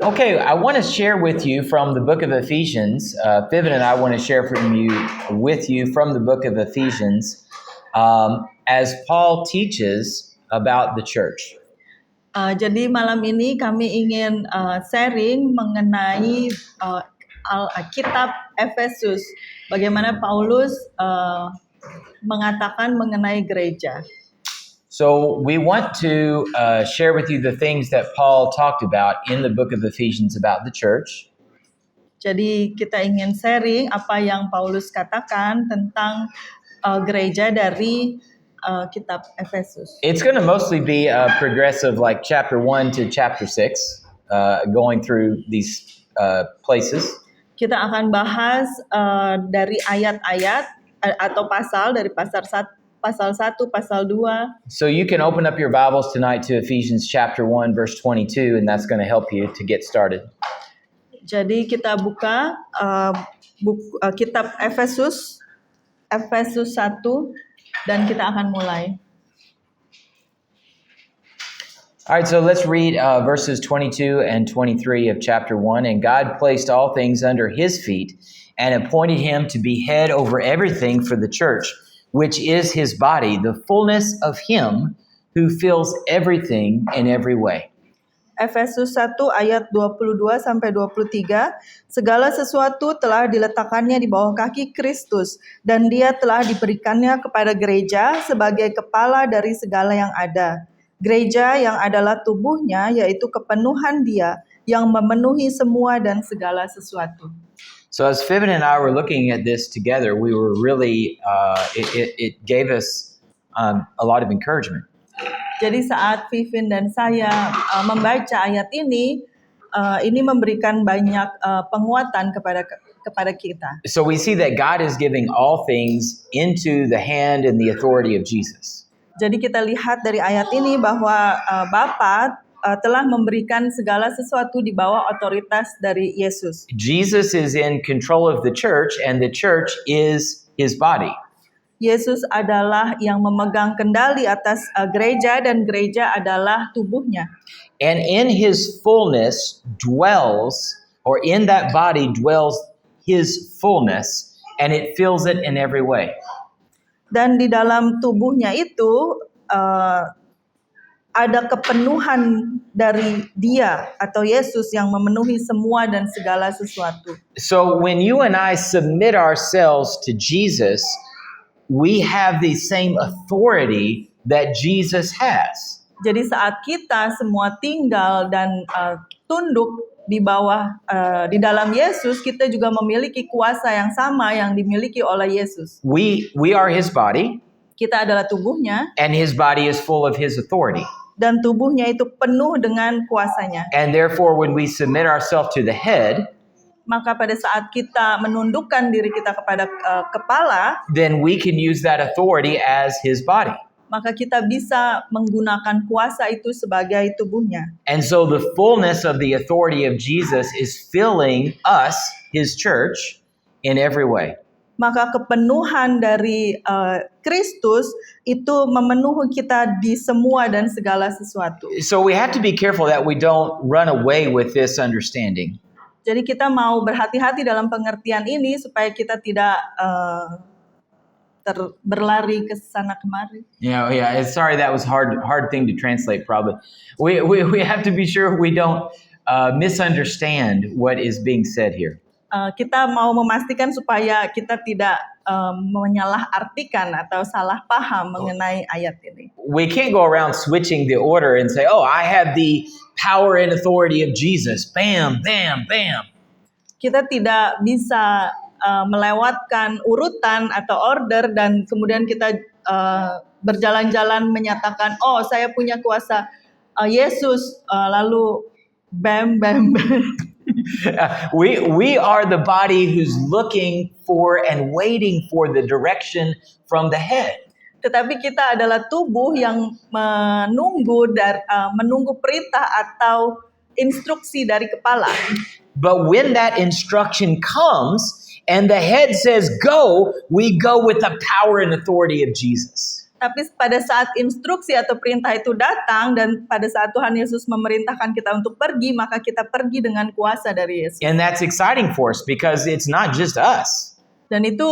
Okay, I want to share with you from the book of Ephesians. Vivian and I want to share with you from the book of Ephesians as Paul teaches about the church. Jadi malam ini kami ingin sharing mengenai kitab Efesus. Bagaimana Paulus mengatakan mengenai gereja. So we want to share with you the things that Paul talked about in the book of Ephesians about the church. Jadi kita ingin sharing apa yang Paulus katakan tentang gereja dari kitab Efesus. It's going to mostly be a progressive, like chapter 1 to chapter 6, going through these places. Kita akan bahas dari ayat-ayat atau pasal dari pasal 1, pasal 2. So you can open up your Bibles tonight to Ephesians chapter 1 verse 22 and that's going to help you to get started. Jadi kita buka kitab Efesus 1 dan kita akan mulai. All right, so let's read verses 22 and 23 of chapter 1. And God placed all things under his feet and appointed him to be head over everything for the church, which is his body, the fullness of him who fills everything in every way. Efesus 1 ayat 22 sampai 23, segala sesuatu telah diletakkannya di bawah kaki Kristus dan dia telah diberikannya kepada gereja sebagai kepala dari segala yang ada. Gereja yang adalah tubuhnya yaitu kepenuhan dia yang memenuhi semua dan segala sesuatu. So as Vivian and I were looking at this together, we were really, it gave us a lot of encouragement. Jadi saat Vivin dan saya membaca ayat ini memberikan banyak penguatan kepada kita. So we see that God is giving all things into the hand and the authority of Jesus. Jadi kita lihat dari ayat ini bahwa Bapa telah memberikan segala sesuatu di bawah otoritas dari Yesus. Jesus is in control of the church and the church is his body. Yesus adalah yang memegang kendali atas gereja dan gereja adalah tubuhnya. And in his fullness dwells, or in that body dwells his fullness, and it fills it in every way. Dan di dalam tubuhnya itu ada kepenuhan dari dia atau Yesus yang memenuhi semua dan segala sesuatu. So when you and I submit ourselves to Jesus, we have the same authority that Jesus has. Jadi saat kita semua tinggal dan tunduk di bawah di dalam Yesus, kita juga memiliki kuasa yang sama yang dimiliki oleh Yesus. We are his body. Kita adalah tubuhnya. And his body is full of his authority. Dan tubuhnya itu penuh dengan kuasanya. And therefore when we submit ourselves to the head, maka pada saat kita menundukkan diri kita kepada kepala, then we can use that authority as his body. Maka kita bisa menggunakan kuasa itu sebagai tubuhnya. And so the fullness of the authority of Jesus is filling us, his church, in every way. Maka kepenuhan dari Kristus itu memenuhi kita di semua dan segala sesuatu. So we have to be careful that we don't run away with this understanding. Jadi kita mau berhati-hati dalam pengertian ini supaya kita tidak berlari ke sana kemari. Yeah. Sorry, that was hard thing to translate. Probably, we have to be sure we don't misunderstand what is being said here. Kita mau memastikan supaya kita tidak menyalahartikan atau salah paham mengenai ayat ini. We can't go around switching the order and say, "Oh, I have the power and authority of Jesus." Bam, bam, bam. Kita tidak bisa melewatkan urutan atau order dan kemudian kita berjalan-jalan menyatakan, "Oh, saya punya kuasa Yesus," lalu bam, bam, bam. We are the body who's looking for and waiting for the direction from the head. Tetapi kita adalah tubuh yang menunggu perintah atau instruksi dari kepala. But when that instruction comes and the head says go, we go with the power and authority of Jesus. Tapi pada saat instruksi atau perintah itu datang dan pada saat Tuhan Yesus memerintahkan kita untuk pergi, maka kita pergi dengan kuasa dari Yesus. And that's exciting for us because it's not just us. Dan itu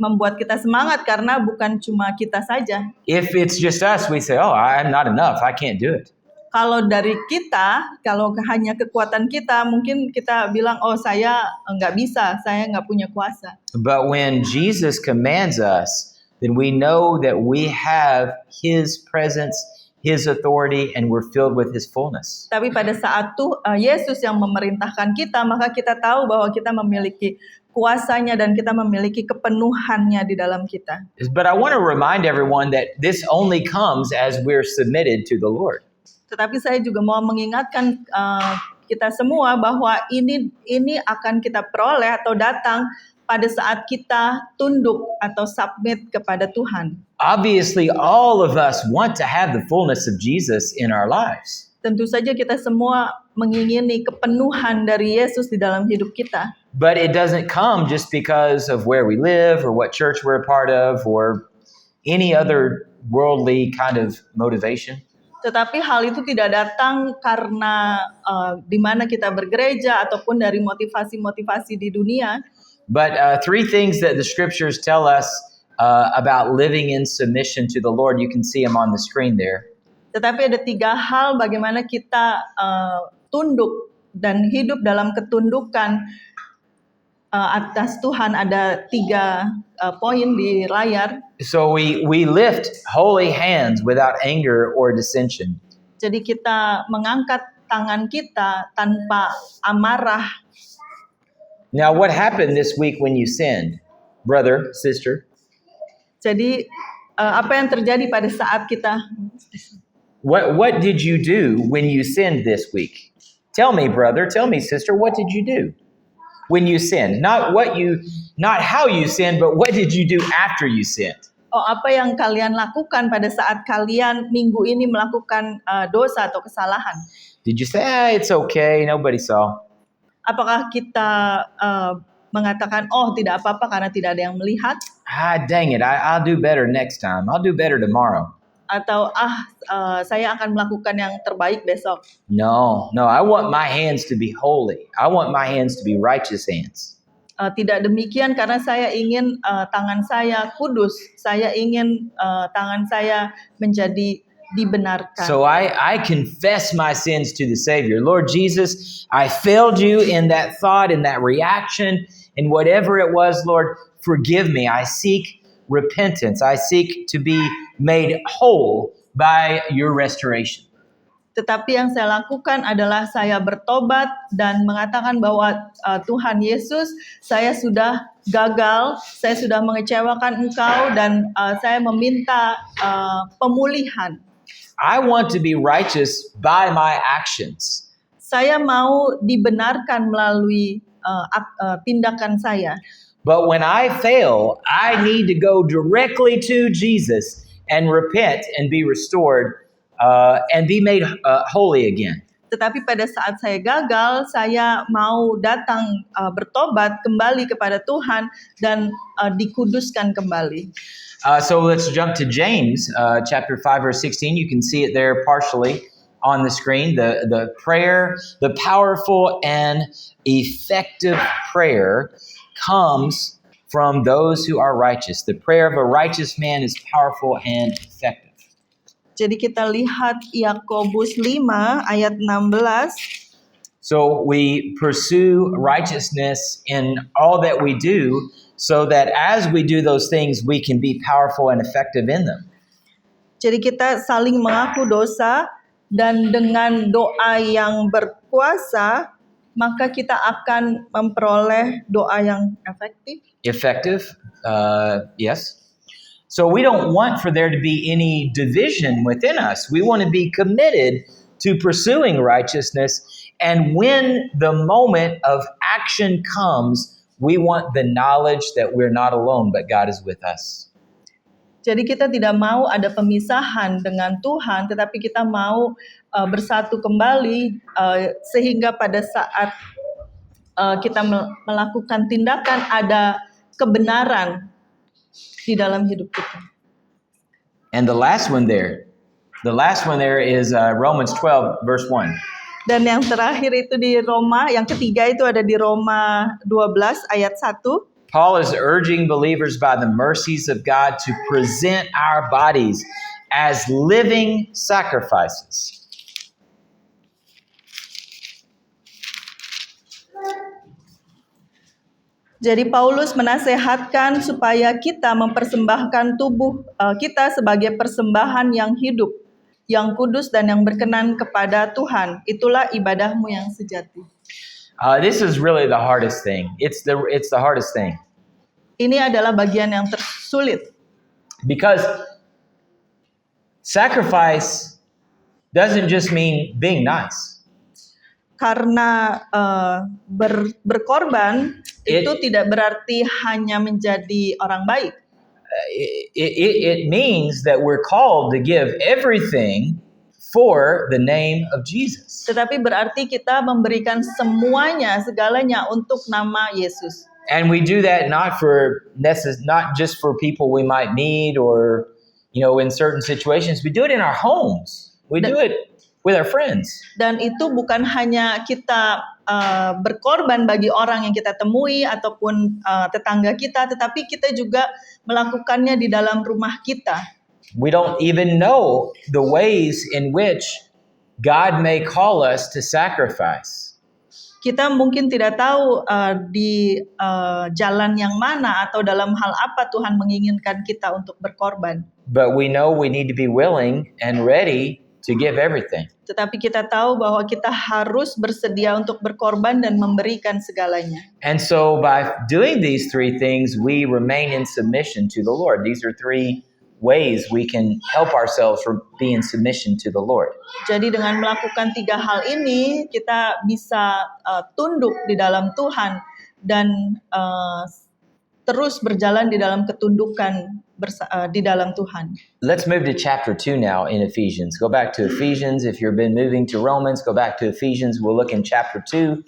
membuat kita semangat karena bukan cuma kita saja. If it's just us, we say, oh, I'm not enough. I can't do it. Kalau dari kita, kalau hanya kekuatan kita, mungkin kita bilang, oh saya nggak bisa, saya nggak punya kuasa. But when Jesus commands us, then we know that we have His presence, His authority, and we're filled with His fullness. Tapi pada saat Yesus yang memerintahkan kita, maka kita tahu bahwa kita memiliki kuasanya dan kita memiliki kepenuhannya di dalam kita. But I want to remind everyone that this only comes as we're submitted to the Lord. Tetapi saya juga mau mengingatkan kita semua bahwa ini akan kita peroleh atau datang pada saat kita tunduk atau submit kepada Tuhan. Obviously, all of us want to have the fullness of Jesus in our lives. Tentu saja kita semua mengingini kepenuhan dari Yesus di dalam hidup kita. But it doesn't come just because of where we live or what church we're a part of or any other worldly kind of motivation. Tetapi hal itu tidak datang karena di mana kita bergereja ataupun dari motivasi-motivasi di dunia. But three things that the scriptures tell us about living in submission to the Lord. You can see them on the screen there. Tetapi ada 3 hal bagaimana kita tunduk dan hidup dalam ketundukan atas Tuhan. Ada 3 poin di layar. So we lift holy hands without anger or dissension. Jadi kita mengangkat tangan kita tanpa amarah. Now, what happened this week when you sinned, brother, sister? Jadi apa yang terjadi pada saat kita What did you do when you sinned this week? Tell me, brother, tell me, sister, what did you do when you sinned? Not how you sinned, but what did you do after you sinned? apa yang kalian lakukan pada saat kalian minggu ini melakukan dosa atau kesalahan? Did you say, it's okay, nobody saw? Apakah kita mengatakan, oh tidak apa-apa karena tidak ada yang melihat? Dang it, I'll do better next time. I'll do better tomorrow. Atau saya akan melakukan yang terbaik besok? No, I want my hands to be holy. I want my hands to be righteous hands. Tidak demikian karena saya ingin tangan saya kudus. Saya ingin tangan saya menjadi dibenarkan. So I confess my sins to the Savior. Lord Jesus, I failed you in that thought, in that reaction, and whatever it was, Lord, forgive me. I seek repentance. I seek to be made whole by your restoration. Tetapi yang saya lakukan adalah saya bertobat dan mengatakan bahwa Tuhan Yesus, saya sudah gagal, saya sudah mengecewakan Engkau dan saya meminta pemulihan. I want to be righteous by my actions. Saya mau dibenarkan melalui tindakan saya. But when I fail, I need to go directly to Jesus and repent and be restored and be made holy again. Tetapi pada saat saya gagal, saya mau datang bertobat kembali kepada Tuhan dan dikuduskan kembali. So let's jump to James chapter 5 verse 16. You can see it there partially on the screen. The prayer, the powerful and effective prayer comes from those who are righteous. The prayer of a righteous man is powerful and effective. Jadi kita lihat Yakobus 5 ayat 16. So we pursue righteousness in all that we do, so that as we do those things, we can be powerful and effective in them. Jadi kita saling mengaku dosa dan dengan doa yang berkuasa, maka kita akan memperoleh doa yang efektif. Effective, yes. So we don't want for there to be any division within us. We want to be committed to pursuing righteousness. And when the moment of action comes, we want the knowledge that we're not alone, but God is with us. Jadi kita tidak mau ada pemisahan dengan Tuhan, tetapi kita mau bersatu kembali sehingga pada saat kita melakukan tindakan ada kebenaran di dalam hidup kita. And the last one there is Romans 12 verse 1. Dan yang terakhir itu di Roma, yang ketiga itu ada di Roma 12 ayat 1. Paul is urging believers by the mercies of God to present our bodies as living sacrifices. Jadi Paulus menasehatkan supaya kita mempersembahkan tubuh kita sebagai persembahan yang hidup, yang kudus dan yang berkenan kepada Tuhan. Itulah ibadahmu yang sejati. This is really the hardest thing. It's the hardest thing. Ini adalah bagian yang tersulit. Because sacrifice doesn't just mean being nice. Karena berkorban itu tidak berarti hanya menjadi orang baik. It means that we're called to give everything for the name of Jesus. Tetapi berarti kita memberikan semuanya, segalanya untuk nama Yesus. And we do that not just for people we might meet or in certain situations. We do it in our homes. We do it with our friends. Dan itu bukan hanya kita berkorban bagi orang yang kita temui ataupun tetangga kita, tetapi kita juga melakukannya di dalam rumah kita. We don't even know the ways in which God may call us to sacrifice. Kita mungkin tidak tahu di jalan yang mana atau dalam hal apa Tuhan menginginkan kita untuk berkorban. But we know we need to be willing and ready to give everything. Tetapi kita tahu bahwa kita harus bersedia untuk berkorban dan memberikan segalanya. And so by doing these three things, we remain in submission to the Lord. These are three ways we can help ourselves from being in submission to the Lord. Jadi dengan melakukan tiga hal ini, kita bisa tunduk di dalam Tuhan dan terus berjalan di dalam ketundukan di dalam Tuhan. Let's move to chapter 2 now in Ephesians. Go back to Ephesians. If you've been moving to Romans, go back to Ephesians. We'll look in chapter 2,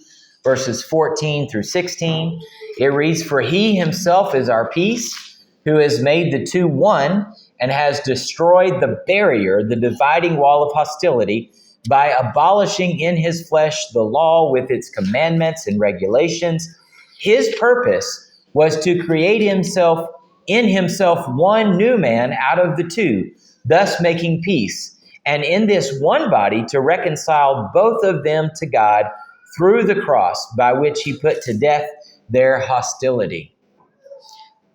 verses 14 through 16. It reads, "For he himself is our peace, who has made the two one, and has destroyed the barrier, the dividing wall of hostility, by abolishing in his flesh the law with its commandments and regulations. His purpose was to create in himself one new man out of the two, thus making peace, and in this one body to reconcile both of them to God through the cross, by which he put to death their hostility."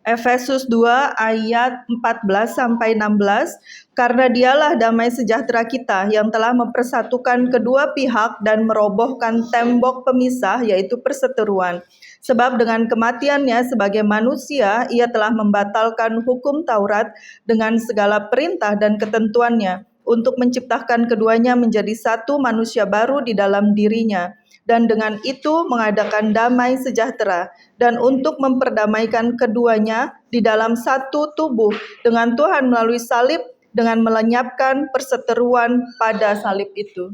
Efesus 2 ayat 14 sampai 16, karena dialah damai sejahtera kita yang telah mempersatukan kedua pihak dan merobohkan tembok pemisah, yaitu perseteruan. Sebab dengan kematiannya sebagai manusia, ia telah membatalkan hukum Taurat dengan segala perintah dan ketentuannya, untuk menciptakan keduanya menjadi satu manusia baru di dalam dirinya, dan dengan itu mengadakan damai sejahtera, dan untuk memperdamaikan keduanya di dalam satu tubuh dengan Tuhan melalui salib, dengan melenyapkan perseteruan pada salib itu.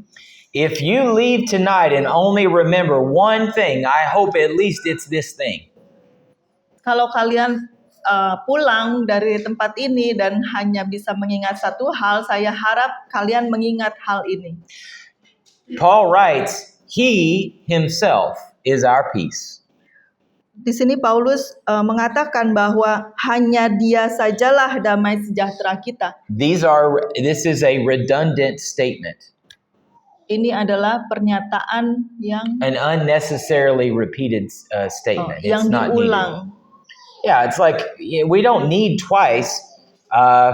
If you leave tonight and only remember one thing, I hope at least it's this thing. Kalau kalian pulang dari tempat ini dan hanya bisa mengingat satu hal, saya harap kalian mengingat hal ini. Paul writes, he himself is our peace. Di sini Paulus mengatakan bahwa hanya dia sajalah damai sejahtera kita. This is a redundant statement. Ini adalah pernyataan yang an unnecessarily repeated statement. Yang it's not diulang. Needed. Yeah, it's like we don't need twice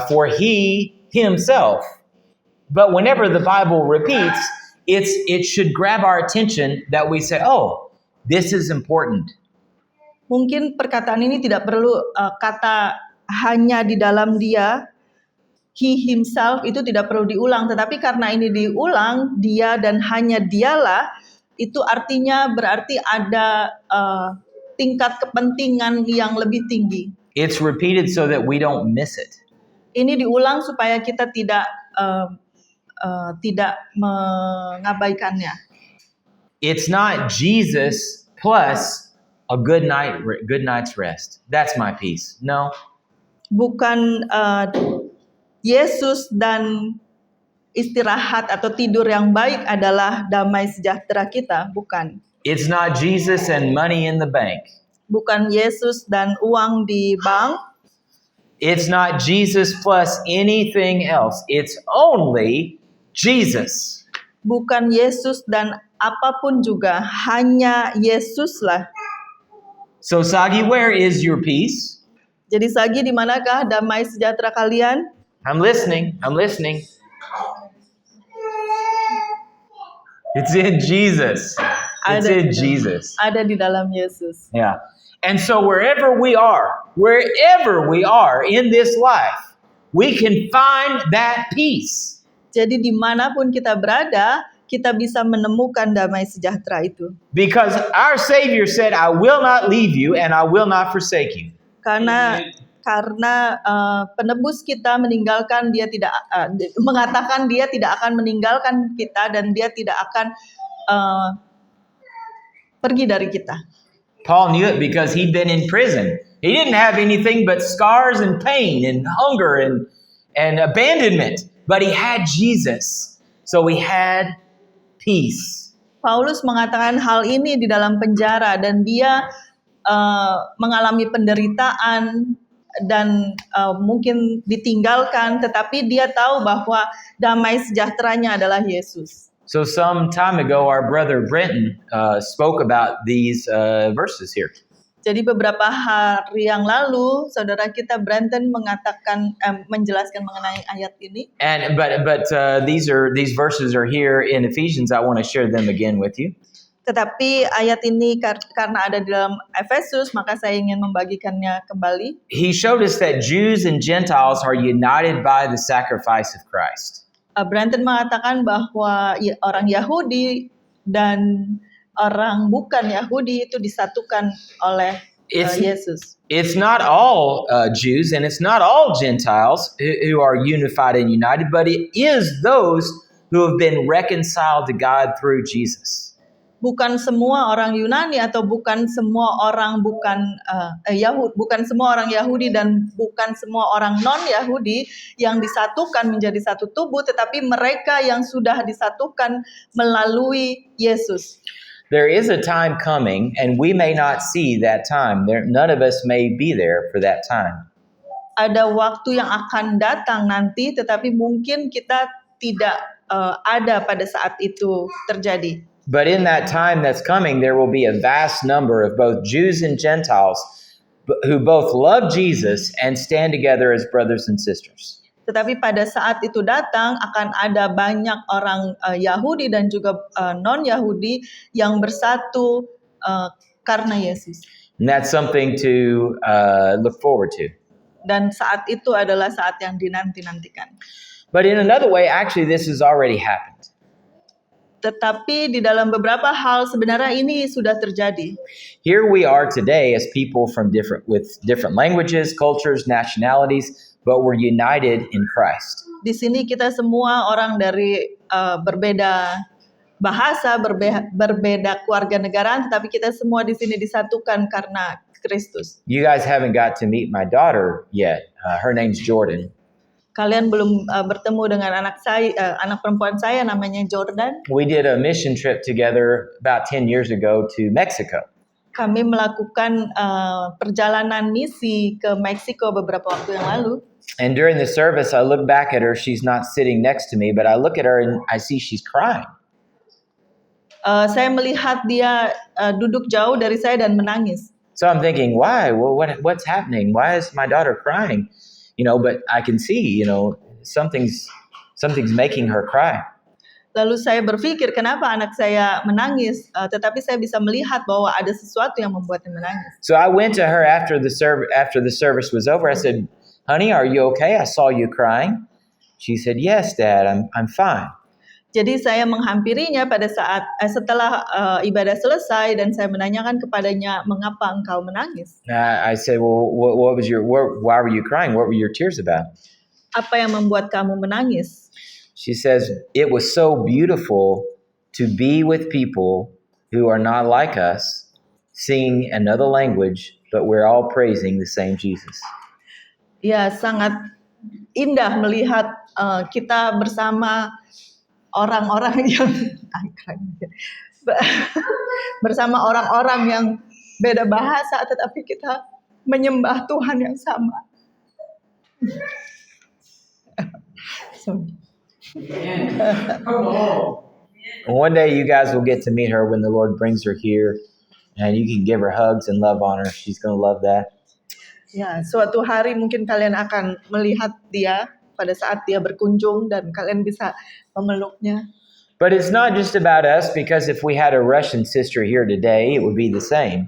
for he himself. But whenever the Bible repeats, it should grab our attention that we say, "Oh, this is important." Mungkin perkataan ini tidak perlu kata hanya di dalam dia. He himself itu tidak perlu diulang, tetapi karena ini diulang, dia dan hanya dialah, itu artinya berarti ada tingkat kepentingan yang lebih tinggi. It's repeated so that we don't miss it. Ini diulang supaya kita tidak mengabaikannya. It's not Jesus plus a good night's rest. That's my peace. No. Bukan Yesus dan istirahat atau tidur yang baik adalah damai sejahtera kita, bukan. It's not Jesus and money in the bank. Bukan Yesus dan uang di bank, It's not Jesus plus anything else. It's only Jesus. bukan Yesus dan apapun juga, hanya Yesuslah. So, Sagi, where is your peace? Jadi Sagi, di manakah damai sejahtera kalian? I'm listening. I'm listening. It's in Jesus. It's Ada in di dalam- Jesus. Ada di dalam Yesus. Yeah. And so wherever we are in this life, we can find that peace. Jadi dimanapun kita berada, kita bisa menemukan damai sejahtera itu. Because our Savior said, I will not leave you and I will not forsake you. Karena penebus kita meninggalkan dia tidak mengatakan dia tidak akan meninggalkan kita dan dia tidak akan pergi dari kita. Paul knew it because he'd been in prison. He didn't have anything but scars and pain and hunger and abandonment, but he had Jesus. So he had peace. Paulus mengatakan hal ini di dalam penjara dan dia mengalami penderitaan dan mungkin ditinggalkan, tetapi dia tahu bahwa damai sejahteranya adalah Yesus. So some time ago, our brother Brenton spoke about these verses here. Jadi beberapa hari yang lalu, saudara kita Brenton menjelaskan mengenai ayat ini. And but these verses are here in Ephesians. I want to share them again with you. Tetapi ayat ini karena ada di dalam Efesus, maka saya ingin membagikannya kembali. He showed us that Jews and Gentiles are united by the sacrifice of Christ. Brenton mengatakan bahwa orang Yahudi dan orang bukan Yahudi itu disatukan oleh Yesus. It's not all Jews and it's not all Gentiles who are unified and united, but it is those who have been reconciled to God through Jesus. Bukan semua orang Yunani atau bukan semua orang bukan semua orang Yahudi dan bukan semua orang non-Yahudi yang disatukan menjadi satu tubuh, tetapi mereka yang sudah disatukan melalui Yesus. There is a time coming, and we may not see that time. None of us may be there for that time. Ada waktu yang akan datang nanti, tetapi mungkin kita tidak ada pada saat itu terjadi. But in that time that's coming, there will be a vast number of both Jews and Gentiles who both love Jesus and stand together as brothers and sisters. Tetapi pada saat itu datang akan ada banyak orang Yahudi dan juga non-Yahudi yang bersatu karena Yesus. And that's something to look forward to. Dan saat itu adalah saat yang dinanti-nantikan. But in another way, actually, this has already happened. Tetapi di dalam beberapa hal sebenarnya ini sudah terjadi. Here we are today as people with different languages, cultures, nationalities, but we're united in Christ. Di sini kita semua orang dari berbeda bahasa, berbeda keluarga negaraan, tetapi kita semua di sini disatukan karena Kristus. You guys haven't got to meet my daughter yet. Her name's Jordan. Kalian belum bertemu dengan anak perempuan saya namanya Jordan. We did a mission trip together about 10 years ago to Mexico. Kami melakukan perjalanan misi ke Meksiko beberapa waktu yang lalu. And during the service, I look back at her. She's not sitting next to me, but I look at her and I see she's crying. Saya melihat dia duduk jauh dari saya dan menangis. So I'm thinking, why? Well, what's happening? Why is my daughter crying? But I can see, something's making her cry. Lalu saya berpikir, kenapa anak saya menangis? Tetapi saya bisa melihat bahwa ada sesuatu yang membuatnya menangis. So I went to her after the service was over. I said, "Honey, are you okay? I saw you crying." She said, "Yes, Dad, I'm fine." Jadi saya menghampirinya pada saat setelah ibadah selesai dan saya menanyakan kepadanya, mengapa engkau menangis? I said, "Well, why were you crying? What were your tears about?" Apa yang membuat kamu menangis? She says, "It was so beautiful to be with people who are not like us, singing another language, but we're all praising the same Jesus." Ya, sangat indah melihat kita bersama orang-orang yang bersama orang-orang yang beda bahasa, tetapi kita menyembah Tuhan yang sama. One day you guys will get to meet her when the Lord brings her here, and you can give her hugs and love on her. She's going to love that. Ya, suatu hari mungkin kalian akan melihat dia pada saat dia berkunjung dan kalian bisa memeluknya. But it's not just about us, because if we had a Russian sister here today, it would be the same.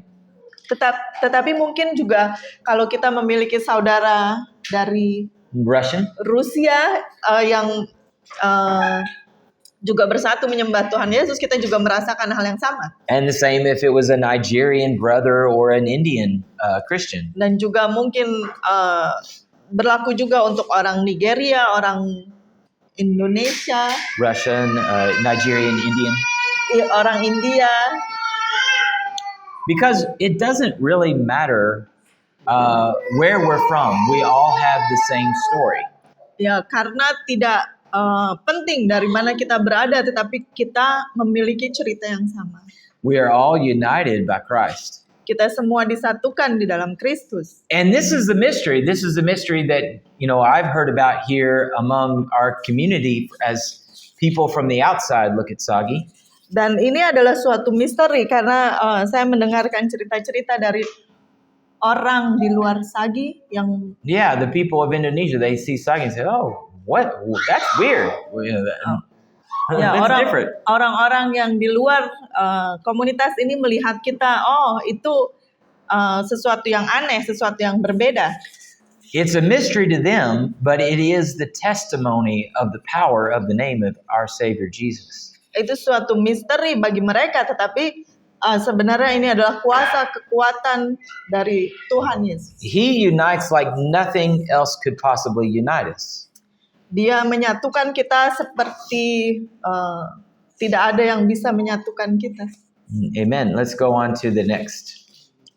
Tetapi mungkin juga kalau kita memiliki saudara dari Russian? Rusia yang juga bersatu menyembah Tuhan Yesus, kita juga merasakan hal yang sama. And the same if it was a Nigerian brother or an Indian Christian. Dan juga mungkin berlaku juga untuk orang Nigeria, orang Indonesia, Russian, Nigerian, Indian. orang India. Because it doesn't really matter where we're from. We all have the same story. Ya, karena tidak penting dari mana kita berada, tetapi kita memiliki cerita yang sama. We are all united by Christ. Kita semua disatukan di dalam Kristus. And this is the mystery. This is the mystery that, I've heard about here among our community as people from the outside look at Sagi. Dan ini adalah suatu misteri karena saya mendengarkan cerita-cerita dari orang di luar Sagi yang Yeah, the people of Indonesia, they see Sagi and say, "Oh, what? That's weird." ya, That's different. orang-orang yang di luar komunitas ini melihat kita, oh itu sesuatu yang aneh, sesuatu yang berbeda. It's a mystery to them, but it is the testimony of the power of the name of our Savior Jesus. Itu suatu misteri bagi mereka, tetapi sebenarnya ini adalah kuasa kekuatan dari Tuhan Yesus. He unites like nothing else could possibly unite us. Dia menyatukan kita seperti tidak ada yang bisa menyatukan kita. Amen. Let's go on to the next.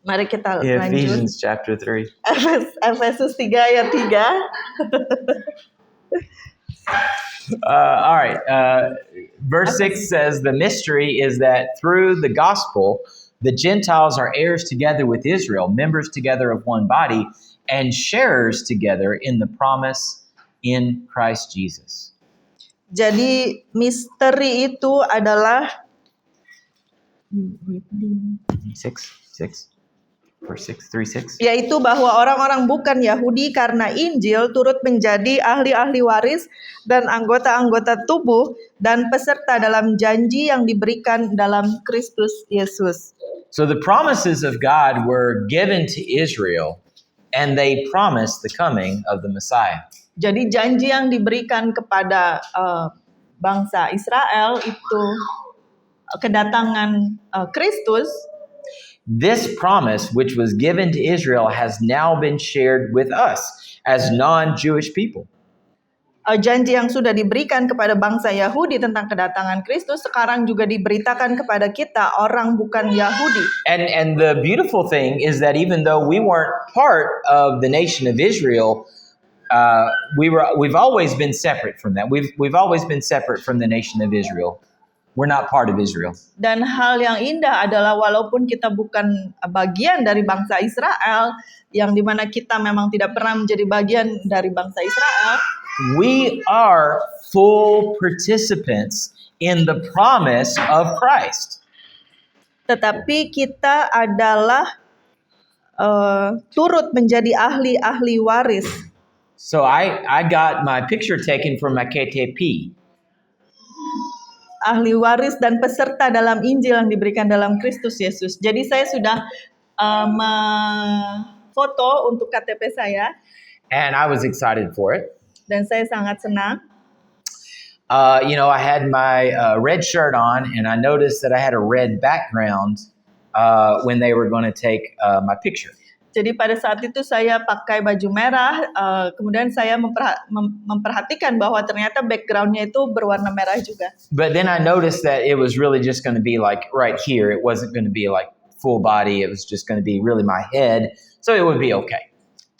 Mari kita lanjut. Ephesians chapter 3. Efesus 3 ayat 3. All right. Verse 6 says, the mystery is that through the gospel, the Gentiles are heirs together with Israel, members together of one body, and sharers together in the promise in Christ Jesus. Jadi misteri itu adalah 3:6. Yaitu bahwa orang-orang bukan Yahudi karena Injil turut menjadi ahli-ahli waris dan anggota-anggota tubuh dan peserta dalam janji yang diberikan dalam Kristus Yesus. So the promises of God were given to Israel, and they promised the coming of the Messiah. Jadi janji yang diberikan kepada bangsa Israel itu kedatangan Kristus. This promise, which was given to Israel, has now been shared with us as non-Jewish people. Janji yang sudah diberikan kepada bangsa Yahudi tentang kedatangan Kristus sekarang juga diberitakan kepada kita, orang bukan Yahudi. And the beautiful thing is that even though we weren't part of the nation of Israel, we've always been separate from that. We've always been separate from the nation of Israel. We're not part of Israel. Dan hal yang indah adalah walaupun kita bukan bagian dari bangsa Israel, yang dimana kita memang tidak pernah menjadi bagian dari bangsa Israel, we are full participants in the promise of Christ. Tetapi kita adalah turut menjadi ahli-ahli waris. So I got my picture taken from my KTP. Ahli waris dan peserta dalam Injil yang diberikan dalam Kristus Yesus. Jadi saya sudah foto untuk KTP saya. And I was excited for it. Dan saya sangat senang. I had my red shirt on, and I noticed that I had a red background when they were going to take my picture. Jadi pada saat itu saya pakai baju merah, kemudian saya memperhatikan bahwa ternyata backgroundnya itu berwarna merah juga. But then I noticed that it was really just going to be like right here. It wasn't going to be like full body. It was just going to be really my head. So it would be okay.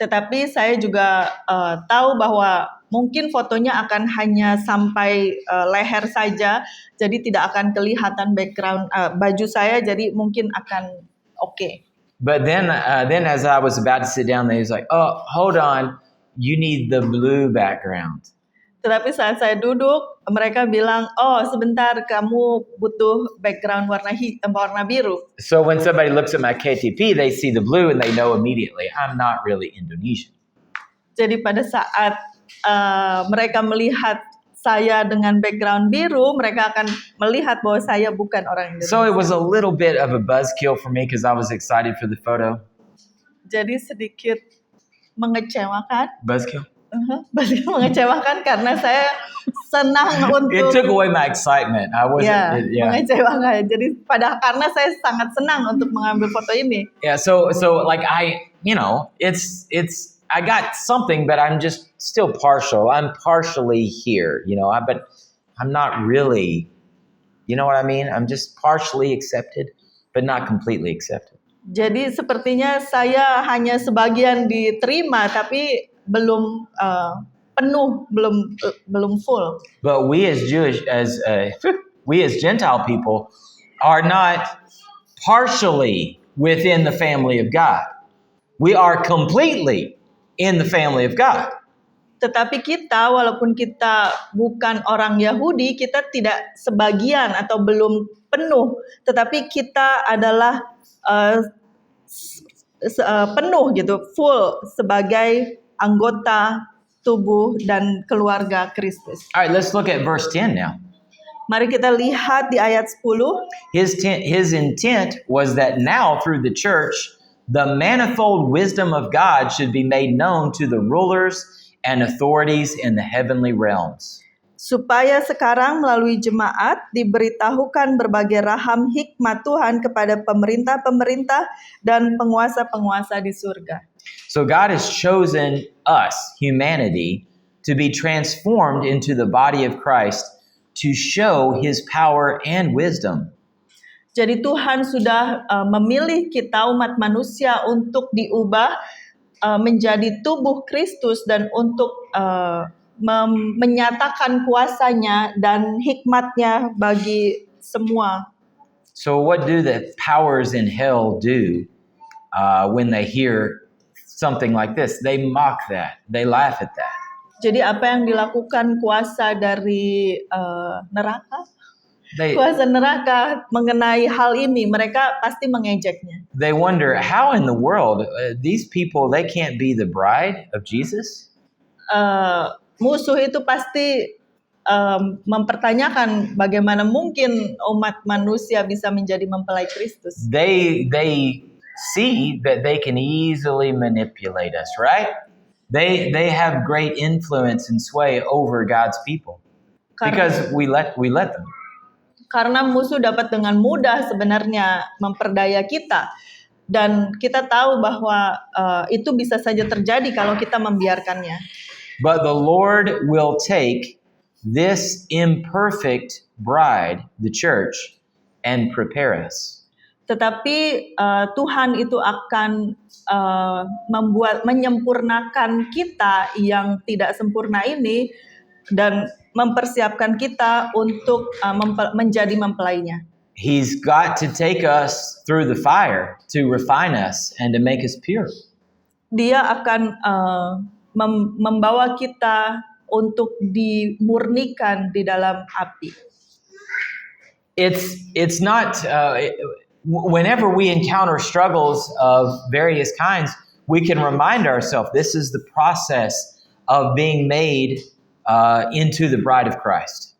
Tetapi saya juga tahu bahwa mungkin fotonya akan hanya sampai leher saja, jadi tidak akan kelihatan background baju saya, jadi mungkin akan oke. But then as I was about to sit down, they was like, "Oh, hold on, you need the blue background." Tetapi saat saya duduk, mereka bilang, "Oh, sebentar, kamu butuh background warna biru." So when somebody looks at my KTP, they see the blue and they know immediately I'm not really Indonesian. Jadi pada saat mereka melihat saya dengan background biru, mereka akan melihat bahwa saya bukan orang Indonesia. So it was a little bit of a buzzkill for me because I was excited for the photo. Jadi sedikit mengecewakan. Buzzkill? Sedikit mengecewakan karena saya senang untuk. It took away my excitement. I wasn't. Mengecewakan. Jadi karena saya sangat senang untuk mengambil foto ini. Yeah. So like I got something, but I'm just still partial. I'm partially here, but I'm not really, you know what I mean? I'm just partially accepted, but not completely accepted. Jadi sepertinya saya hanya sebagian diterima, tapi belum penuh, belum full. But we as Gentile people are not partially within the family of God. We are completely in the family of God. Tetapi kita, walaupun kita bukan orang Yahudi, kita tidak sebagian atau belum penuh, tetapi kita adalah penuh gitu, full sebagai anggota tubuh dan keluarga Kristus. All right, let's look at verse 10 now. Mari kita lihat di ayat 10. His intent was that now through the church, the manifold wisdom of God should be made known to the rulers and authorities in the heavenly realms. Supaya sekarang melalui jemaat diberitahukan berbagai raham hikmat Tuhan kepada pemerintah-pemerintah dan penguasa-penguasa di surga. So God has chosen us, humanity, to be transformed into the body of Christ to show his power and wisdom. Jadi Tuhan sudah memilih kita umat manusia untuk diubah menjadi tubuh Kristus dan untuk menyatakan kuasanya dan hikmatnya bagi semua. So what do the powers in hell do when they hear something like this? They mock that. They laugh at that. Jadi apa yang dilakukan kuasa dari neraka? Kuasa neraka mengenai hal ini, mereka pasti mengejeknya. They wonder, how in the world these people, they can't be the bride of Jesus? Musuh itu pasti mempertanyakan bagaimana mungkin umat manusia bisa menjadi mempelai Kristus. They see that they can easily manipulate us, right? They have great influence and sway over God's people because we let them. Karena musuh dapat dengan mudah sebenarnya memperdaya kita, dan kita tahu bahwa itu bisa saja terjadi kalau kita membiarkannya. But the Lord will take this imperfect bride, the church, and prepare us. Tetapi Tuhan itu akan menyempurnakan kita yang tidak sempurna ini dan mempersiapkan kita untuk menjadi mempelainya. He's got to take us through the fire to refine us and to make us pure. Dia akan membawa kita untuk dimurnikan di dalam api. It's not whenever we encounter struggles of various kinds, we can remind ourselves this is the process of being made into the bride of Christ.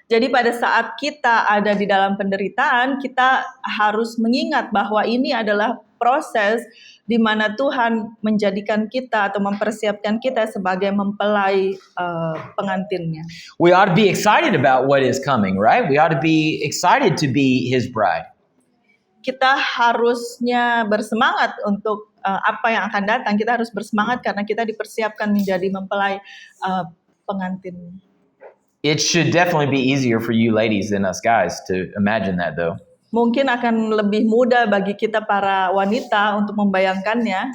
Jadi pada saat kita ada di dalam penderitaan, kita harus mengingat bahwa ini adalah proses di mana Tuhan menjadikan kita atau mempersiapkan kita sebagai mempelai pengantinnya. We ought to be excited about what is coming, right? We ought to be excited to be his bride. Kita harusnya bersemangat untuk apa yang akan datang. Kita harus bersemangat karena kita dipersiapkan menjadi mempelai pengantin. It should definitely be easier for you ladies than us guys to imagine that though. Mungkin akan lebih mudah bagi kita para wanita untuk membayangkannya.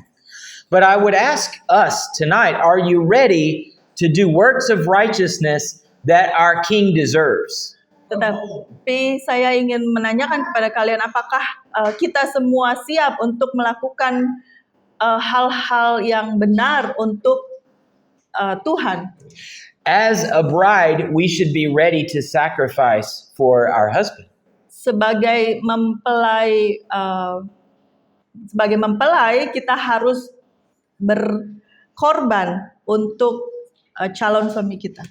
But I would ask us tonight, are you ready to do works of righteousness that our King deserves? Tetapi saya ingin menanyakan kepada kalian, apakah kita semua siap untuk melakukan hal-hal yang benar untuk Tuhan? As a bride, we should be ready to sacrifice for our husband. Sebagai mempelai, kita harus berkorban untuk calon suami kita.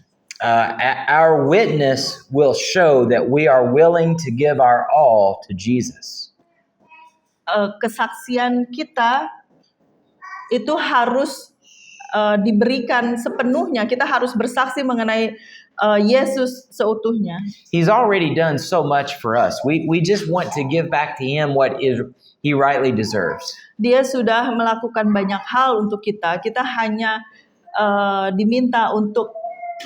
Our witness will show that we are willing to give our all to Jesus. Kesaksian kita itu harus diberikan sepenuhnya. Kita harus bersaksi mengenai Yesus seutuhnya. He's already done so much for us. We just want to give back to him what he rightly deserves. Dia sudah melakukan banyak hal untuk kita. Kita hanya diminta untuk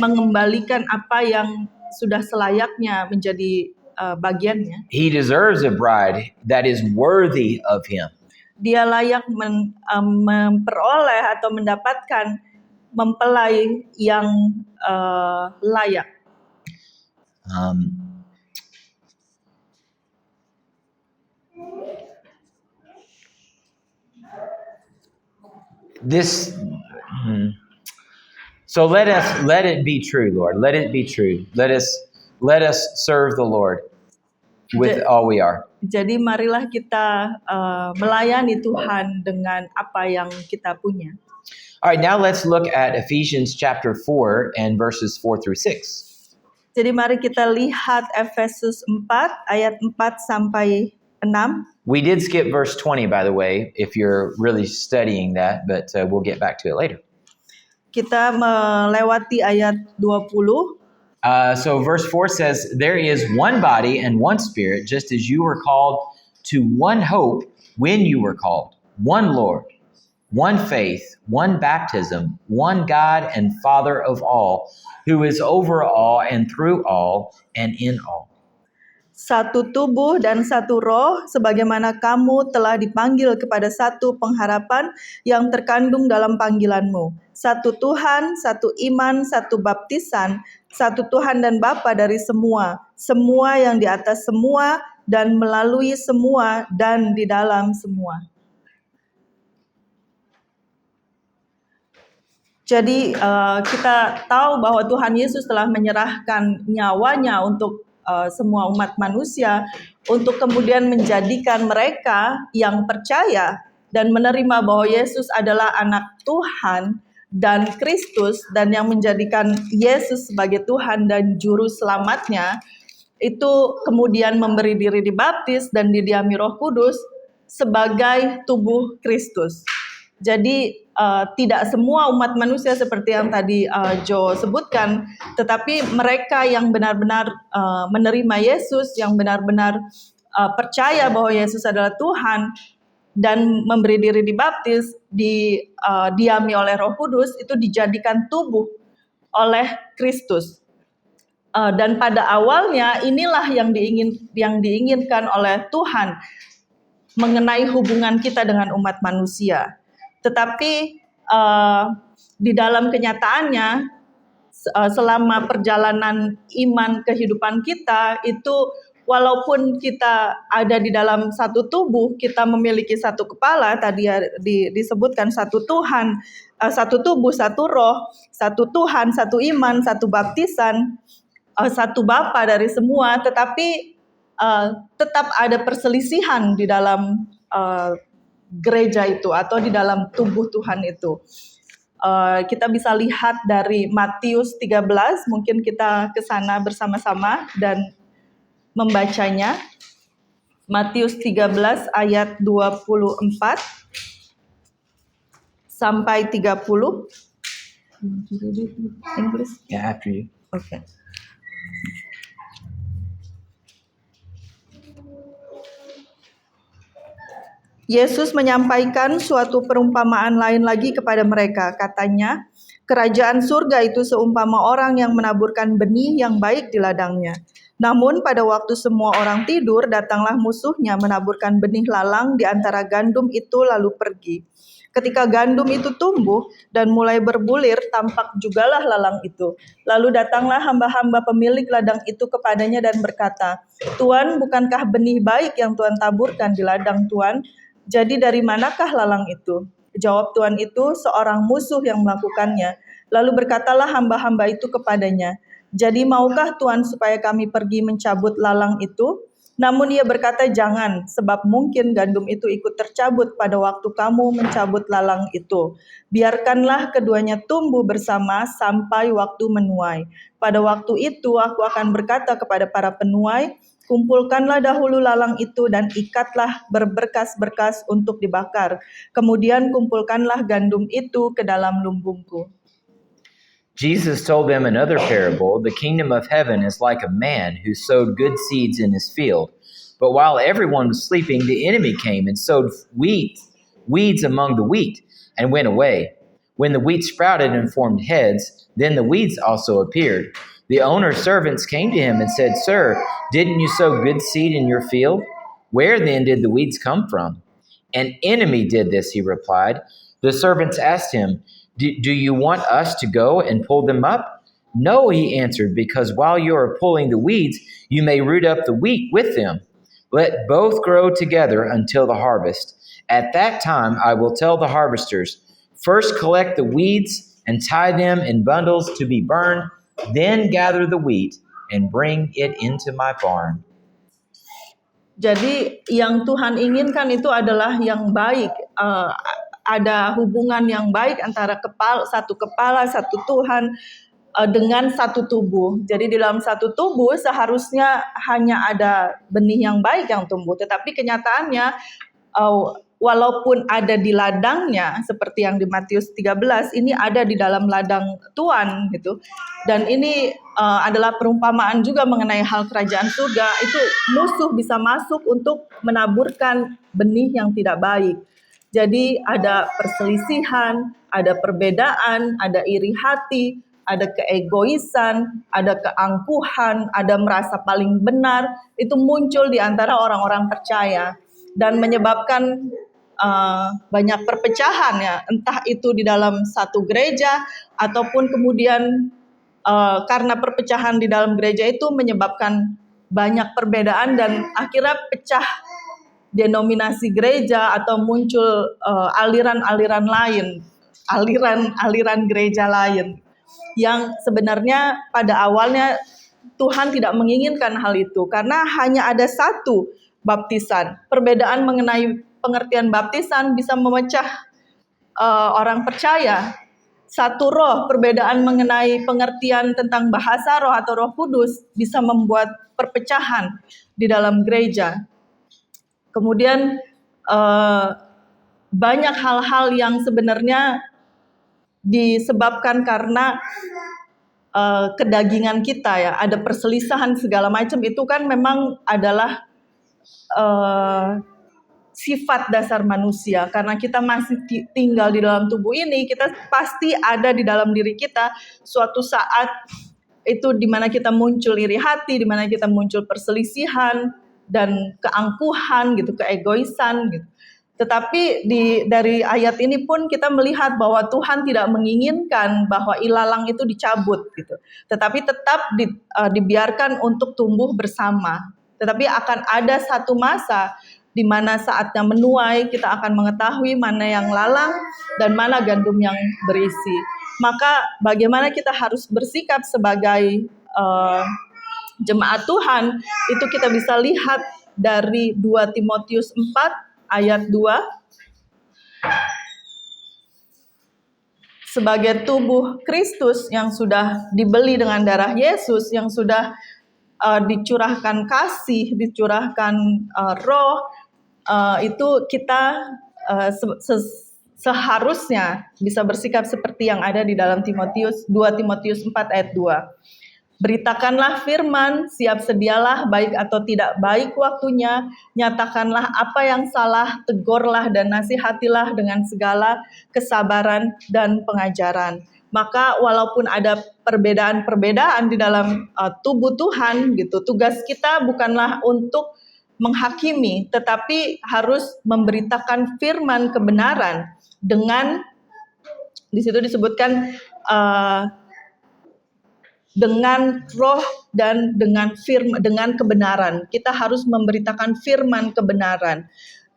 mengembalikan apa yang sudah selayaknya menjadi bagiannya. He deserves a bride that is worthy of him. Dia layak memperoleh atau mendapatkan mempelai yang layak. So let it be true, Lord. Let it be true. Let us serve the Lord with all we are. Jadi marilah kita melayani Tuhan dengan apa yang kita punya. All right, now let's look at Ephesians chapter 4 and verses 4 through 6. Jadi mari kita lihat Efesus 4 ayat 4 sampai 6. We did skip verse 20, by the way, if you're really studying that, but we'll get back to it later. Kita melewati ayat 20. So verse 4 says, there is one body and one spirit, just as you were called to one hope when you were called, one Lord, one faith, one baptism, one God and Father of all, who is over all and through all and in all. Satu tubuh dan satu roh, sebagaimana kamu telah dipanggil kepada satu pengharapan yang terkandung dalam panggilanmu. Satu Tuhan, satu iman, satu baptisan, satu Tuhan dan Bapa dari semua yang di atas semua dan melalui semua dan di dalam semua. Jadi kita tahu bahwa Tuhan Yesus telah menyerahkan nyawanya untuk semua umat manusia, untuk kemudian menjadikan mereka yang percaya dan menerima bahwa Yesus adalah anak Tuhan dan Kristus, dan yang menjadikan Yesus sebagai Tuhan dan Juru Selamatnya, itu kemudian memberi diri dibaptis dan didiami Roh Kudus sebagai tubuh Kristus. Jadi tidak semua umat manusia seperti yang tadi Joe sebutkan, tetapi mereka yang benar-benar menerima Yesus, yang benar-benar percaya bahwa Yesus adalah Tuhan dan memberi diri dibaptis, didiami oleh Roh Kudus, itu dijadikan tubuh oleh Kristus. Dan pada awalnya inilah yang diinginkan oleh Tuhan mengenai hubungan kita dengan umat manusia. Tetapi di dalam kenyataannya, selama perjalanan iman kehidupan kita itu, walaupun kita ada di dalam satu tubuh, kita memiliki satu kepala, tadi disebutkan satu Tuhan, satu tubuh, satu roh, satu Tuhan, satu iman, satu baptisan, satu Bapa dari semua, tetapi tetap ada perselisihan di dalam gereja itu atau di dalam tubuh Tuhan itu. Kita bisa lihat dari Matius 13, mungkin kita ke sana bersama-sama dan membacanya. Matius 13 ayat 24 sampai 30. English? Yeah, after you. Okay. Yesus menyampaikan suatu perumpamaan lain lagi kepada mereka. Katanya, kerajaan surga itu seumpama orang yang menaburkan benih yang baik di ladangnya. Namun pada waktu semua orang tidur, datanglah musuhnya menaburkan benih lalang di antara gandum itu lalu pergi. Ketika gandum itu tumbuh dan mulai berbulir, tampak jugalah lalang itu. Lalu datanglah hamba-hamba pemilik ladang itu kepadanya dan berkata, "Tuan, bukankah benih baik yang Tuan taburkan di ladang Tuan? Jadi dari manakah lalang itu?" Jawab tuan itu, "Seorang musuh yang melakukannya." Lalu berkatalah hamba-hamba itu kepadanya, "Jadi maukah Tuan supaya kami pergi mencabut lalang itu?" Namun ia berkata, "Jangan, sebab mungkin gandum itu ikut tercabut pada waktu kamu mencabut lalang itu. Biarkanlah keduanya tumbuh bersama sampai waktu menuai. Pada waktu itu aku akan berkata kepada para penuai, kumpulkanlah dahulu lalang itu dan ikatlah berberkas-berkas untuk dibakar. Kemudian kumpulkanlah gandum itu ke dalam lumbungku." Jesus told them another parable. The kingdom of heaven is like a man who sowed good seeds in his field. But while everyone was sleeping, the enemy came and sowed weeds among the wheat and went away. When the wheat sprouted and formed heads, then the weeds also appeared. The owner's servants came to him and said, "Sir, didn't you sow good seed in your field? Where then did the weeds come from?" "An enemy did this," he replied. The servants asked him, "Do you want us to go and pull them up?" "No," he answered, "because while you are pulling the weeds, you may root up the wheat with them. Let both grow together until the harvest. At that time, I will tell the harvesters, first collect the weeds and tie them in bundles to be burned, then gather the wheat and bring it into my barn." Jadi yang Tuhan inginkan itu adalah yang baik. Ada hubungan yang baik antara satu kepala, satu Tuhan dengan satu tubuh. Jadi di dalam satu tubuh seharusnya hanya ada benih yang baik yang tumbuh. Tetapi kenyataannya walaupun ada di ladangnya seperti yang di Matius 13, ini ada di dalam ladang Tuhan gitu. Dan ini adalah perumpamaan juga mengenai hal kerajaan surga. Itu musuh bisa masuk untuk menaburkan benih yang tidak baik. Jadi ada perselisihan, ada perbedaan, ada iri hati, ada keegoisan, ada keangkuhan, ada merasa paling benar. Itu muncul di antara orang-orang percaya dan menyebabkan banyak perpecahan ya, entah itu di dalam satu gereja ataupun kemudian karena perpecahan di dalam gereja itu menyebabkan banyak perbedaan dan akhirnya pecah denominasi gereja atau muncul aliran-aliran lain, aliran gereja lain yang sebenarnya pada awalnya Tuhan tidak menginginkan hal itu karena hanya ada satu baptisan. Perbedaan mengenai pengertian baptisan bisa memecah orang percaya. Satu roh, perbedaan mengenai pengertian tentang bahasa roh atau Roh Kudus bisa membuat perpecahan di dalam gereja. Kemudian banyak hal-hal yang sebenarnya disebabkan karena kedagingan kita ya, ada perselisihan segala macam, itu kan memang adalah sifat dasar manusia. Karena kita masih tinggal di dalam tubuh ini, kita pasti ada di dalam diri kita suatu saat itu di mana kita muncul iri hati, di mana kita muncul perselisihan dan keangkuhan gitu, keegoisan gitu. Tetapi dari ayat ini pun kita melihat bahwa Tuhan tidak menginginkan bahwa ilalang itu dicabut gitu. Tetapi tetap dibiarkan untuk tumbuh bersama. Tetapi akan ada satu masa di mana saatnya menuai, kita akan mengetahui mana yang lalang dan mana gandum yang berisi. Maka bagaimana kita harus bersikap sebagai jemaat Tuhan, itu kita bisa lihat dari 2 Timotius 4 ayat 2. Sebagai tubuh Kristus yang sudah dibeli dengan darah Yesus, yang sudah dicurahkan kasih, dicurahkan roh, itu kita seharusnya bisa bersikap seperti yang ada di dalam 2 Timotius 4 ayat 2. Beritakanlah firman, siap sedialah baik atau tidak baik waktunya, nyatakanlah apa yang salah, tegurlah dan nasihatilah dengan segala kesabaran dan pengajaran. Maka walaupun ada perbedaan-perbedaan di dalam tubuh Tuhan gitu, tugas kita bukanlah untuk menghakimi, tetapi harus memberitakan firman kebenaran dengan di situ disebutkan dengan roh dan dengan dengan kebenaran. Kita harus memberitakan firman kebenaran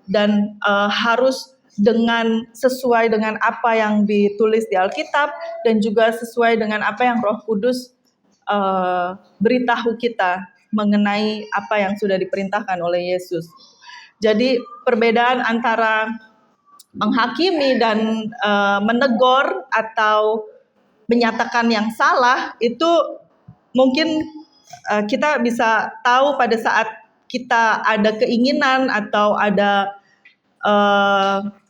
dan harus dengan sesuai dengan apa yang ditulis di Alkitab dan juga sesuai dengan apa yang Roh Kudus beritahu kita mengenai apa yang sudah diperintahkan oleh Yesus. Jadi perbedaan antara menghakimi dan menegur atau menyatakan yang salah itu mungkin kita bisa tahu pada saat kita ada keinginan atau ada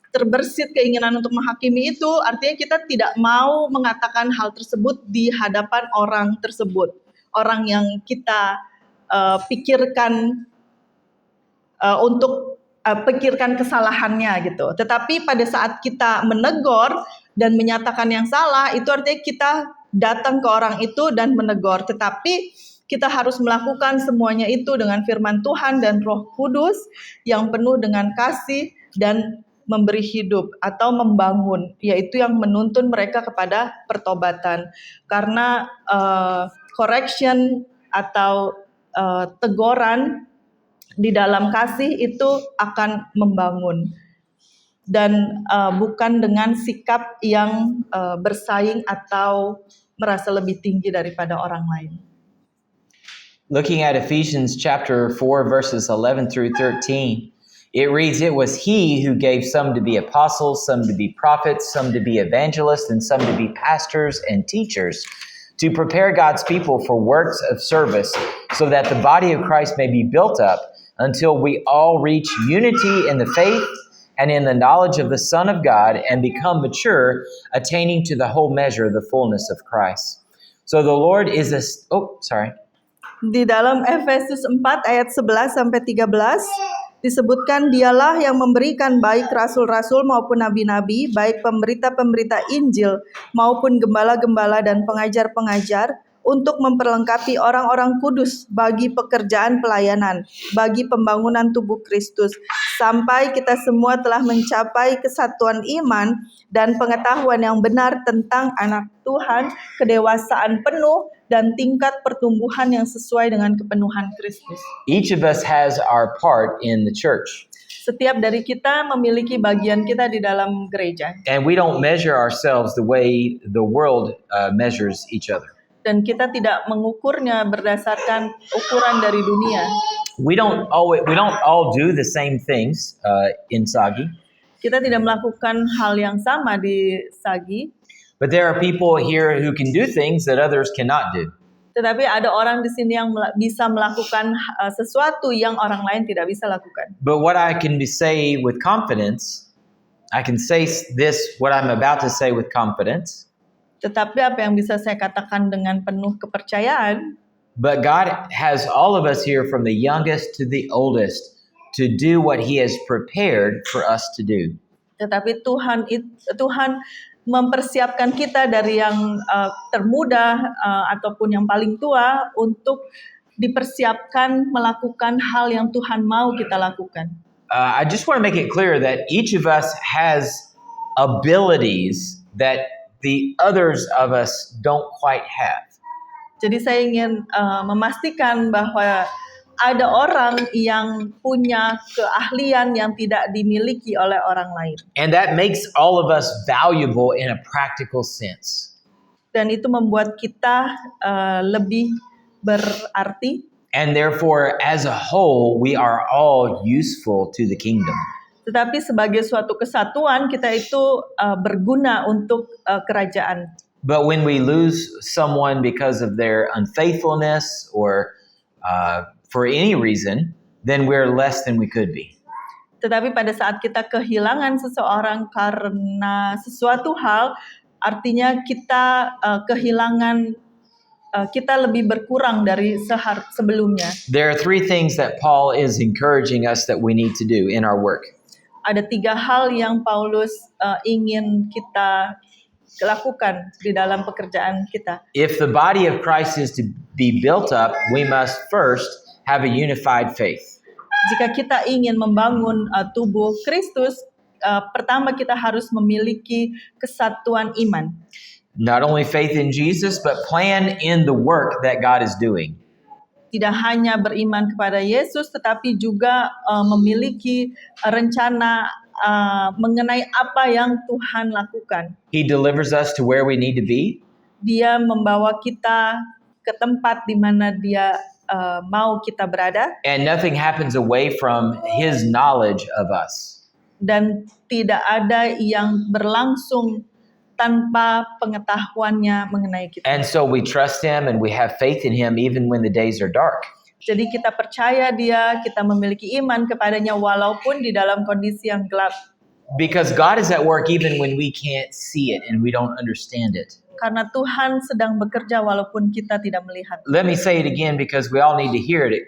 terbersit keinginan untuk menghakimi itu, artinya kita tidak mau mengatakan hal tersebut di hadapan orang tersebut, orang yang kita pikirkan untuk pikirkan kesalahannya gitu. Tetapi pada saat kita menegur dan menyatakan yang salah, itu artinya kita datang ke orang itu dan menegur. Tetapi kita harus melakukan semuanya itu dengan firman Tuhan dan Roh Kudus yang penuh dengan kasih dan memberi hidup atau membangun, yaitu yang menuntun mereka kepada pertobatan. Karena correction atau teguran di dalam kasih itu akan membangun dan bukan dengan sikap yang bersaing atau merasa lebih tinggi daripada orang lain. Looking at Ephesians chapter 4, verses 11 through 13, it reads, "It was he who gave some to be apostles, some to be prophets, some to be evangelists, and some to be pastors and teachers, to prepare God's people for works of service, so that the body of Christ may be built up until we all reach unity in the faith and in the knowledge of the Son of God and become mature, attaining to the whole measure of the fullness of Christ." So the Lord is Di dalam Efesus 4 ayat 11 sampai 13 disebutkan, dialah yang memberikan baik rasul-rasul maupun nabi-nabi, baik pemberita-pemberita Injil maupun gembala-gembala dan pengajar-pengajar, untuk memperlengkapi orang-orang kudus bagi pekerjaan pelayanan, bagi pembangunan tubuh Kristus, sampai kita semua telah mencapai kesatuan iman dan pengetahuan yang benar tentang anak Tuhan, kedewasaan penuh dan tingkat pertumbuhan yang sesuai dengan kepenuhan Kristus. Each of us has our part in the church. Setiap dari kita memiliki bagian kita di dalam gereja. And we don't measure ourselves the way the world measures each other. Dan kita tidak mengukurnya berdasarkan ukuran dari dunia. We don't all do the same things in Sagi. Kita tidak melakukan hal yang sama di Sagi. But there are people here who can do things that others cannot do. Tetapi ada orang di sini yang bisa melakukan sesuatu yang orang lain tidak bisa lakukan. But what I can say with confidence, I can say this, what I'm about to say with confidence. Tetapi apa yang bisa saya katakan dengan penuh kepercayaan? But God has all of us here from the youngest to the oldest to do what He has prepared for us to do. Tetapi Tuhan mempersiapkan kita dari yang termuda ataupun yang paling tua untuk dipersiapkan melakukan hal yang Tuhan mau kita lakukan. I just want to make it clear that each of us has abilities that the others of us don't quite have. Jadi saya ingin memastikan bahwa ada orang yang punya keahlian yang tidak dimiliki oleh orang lain. And that makes all of us valuable in a practical sense. Dan itu membuat kita lebih berarti. And therefore, as a whole, we are all useful to the kingdom. Tetapi sebagai suatu kesatuan, kita itu berguna untuk kerajaan. But when we lose someone because of their unfaithfulness or for any reason, then we're less than we could be. Tetapi pada saat kita kehilangan seseorang karena sesuatu hal, artinya kita kita lebih berkurang dari sebelumnya. There are three things that Paul is encouraging us that we need to do in our work. Ada 3 hal yang Paulus ingin kita lakukan di dalam pekerjaan kita. If the body of Christ is to be built up, we must first have a unified faith. Jika kita ingin membangun tubuh Kristus, pertama kita harus memiliki kesatuan iman. Not only faith in Jesus, but plan in the work that God is doing. Tidak hanya beriman kepada Yesus, tetapi juga memiliki rencana mengenai apa yang Tuhan lakukan. He delivers us to where we need to be. Dia membawa kita ke tempat di mana Dia mau kita berada, And nothing happens away from His knowledge of us. dan tidak ada yang berlangsung tanpa pengetahuannya mengenai kita. And so we trust Him and we have faith in Him even when the days are dark. Jadi kita percaya Dia, kita memiliki iman kepadanya walaupun di dalam kondisi yang gelap. Because God is at work even when we can't see it and we don't understand it. Karena Tuhan sedang bekerja walaupun kita tidak melihat. Let me say it again because we all need to hear it.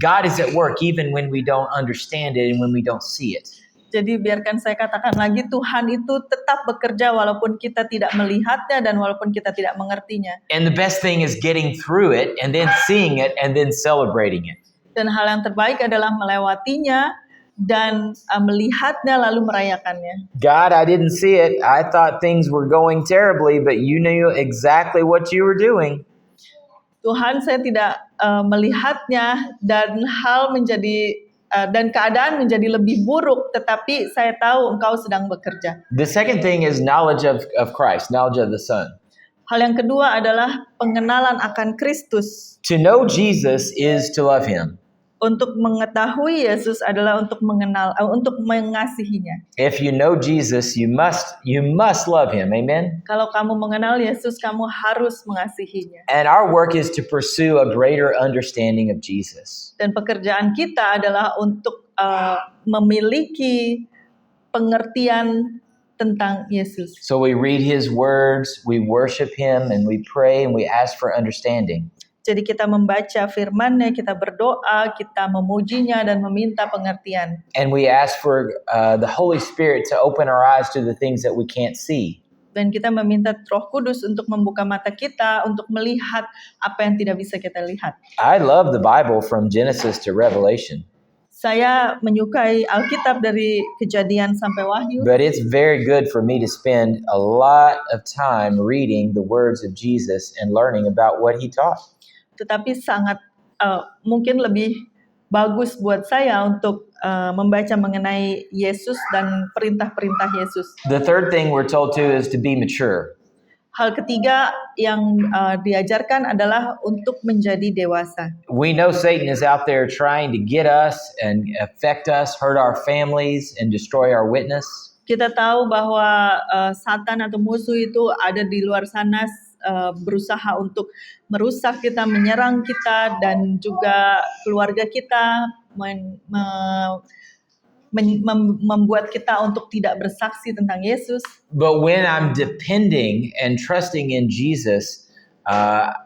God is at work even when we don't understand it and when we don't see it. Jadi biarkan saya katakan lagi, Tuhan itu tetap bekerja walaupun kita tidak melihatnya dan walaupun kita tidak mengertinya. And the best thing is getting through it and then seeing it and then celebrating it. Dan hal yang terbaik adalah melewatinya dan melihatnya lalu merayakannya. God, I didn't see it. I thought things were going terribly, but you knew exactly what you were doing. Tuhan, saya tidak melihatnya dan dan keadaan menjadi lebih buruk, tetapi saya tahu Engkau sedang bekerja. The second thing is knowledge of Christ, knowledge of the Son. Hal yang kedua adalah pengenalan akan Kristus. To know Jesus is to love Him. Untuk mengetahui Yesus adalah untuk mengasihinya. If you know Jesus, you must love Him. Amen. Kalau kamu mengenal Yesus, kamu harus mengasihinya. And our work is to pursue a greater understanding of Jesus. Dan pekerjaan kita adalah untuk memiliki pengertian tentang Yesus. So we read His words, we worship Him, and we pray and we ask for understanding. Jadi kita membaca firman-Nya, kita berdoa, kita memujinya dan meminta pengertian. And we ask for the Holy Spirit to open our eyes to the things that we can't see. Dan kita meminta Roh Kudus untuk membuka mata kita untuk melihat apa yang tidak bisa kita lihat. I love the Bible from Genesis to Revelation. Saya menyukai Alkitab dari Kejadian sampai Wahyu. But it's very good for me to spend a lot of time reading the words of Jesus and learning about what He taught. Tetapi sangat mungkin lebih bagus buat saya untuk membaca mengenai Yesus dan perintah-perintah Yesus. The third thing we're told to is to be mature. Hal ketiga yang diajarkan adalah untuk menjadi dewasa. We know Satan is out there trying to get us and affect us, hurt our families, and destroy our witness. Kita tahu bahwa Satan atau musuh itu ada di luar sana, berusaha untuk merusak kita, menyerang kita, dan juga keluarga kita, membuat kita untuk tidak bersaksi tentang Yesus. But when I'm depending and trusting in Jesus,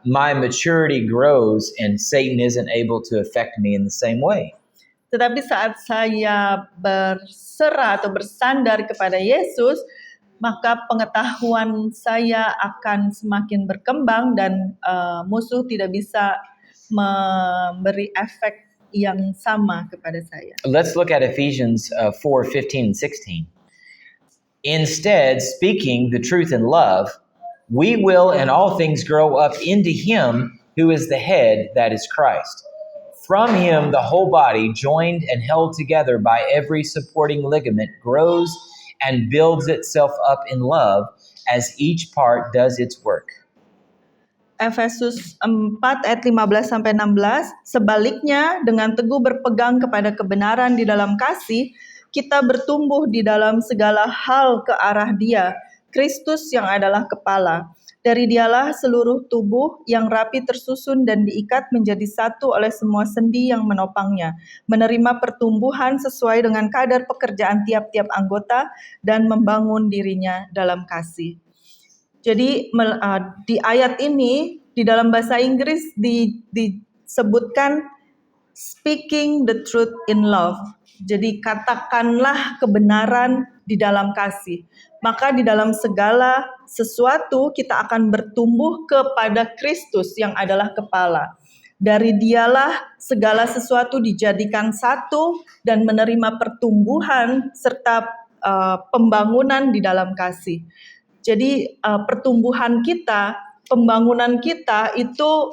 my maturity grows and Satan isn't able to affect me in the same way. Tetapi saat saya berserah atau bersandar kepada Yesus, maka pengetahuan saya akan semakin berkembang dan musuh tidak bisa memberi efek yang sama kepada saya. Let's look at Ephesians 4:15 and 16. Instead, speaking the truth in love, we will in all things grow up into Him who is the head, that is Christ. From Him, the whole body, joined and held together by every supporting ligament, grows and builds itself up in love as each part does its work. Efesus 4 ayat 15-16, sebaliknya dengan teguh berpegang kepada kebenaran di dalam kasih, kita bertumbuh di dalam segala hal ke arah Dia, Kristus yang adalah kepala. Dari Dialah seluruh tubuh yang rapi tersusun dan diikat menjadi satu oleh semua sendi yang menopangnya, menerima pertumbuhan sesuai dengan kadar pekerjaan tiap-tiap anggota dan membangun dirinya dalam kasih. Jadi di ayat ini, di dalam bahasa Inggris disebutkan speaking the truth in love. Jadi katakanlah kebenaran di dalam kasih. Maka di dalam segala sesuatu kita akan bertumbuh kepada Kristus yang adalah kepala. Dari Dialah segala sesuatu dijadikan satu dan menerima pertumbuhan serta pembangunan di dalam kasih. Jadi pertumbuhan kita, pembangunan kita itu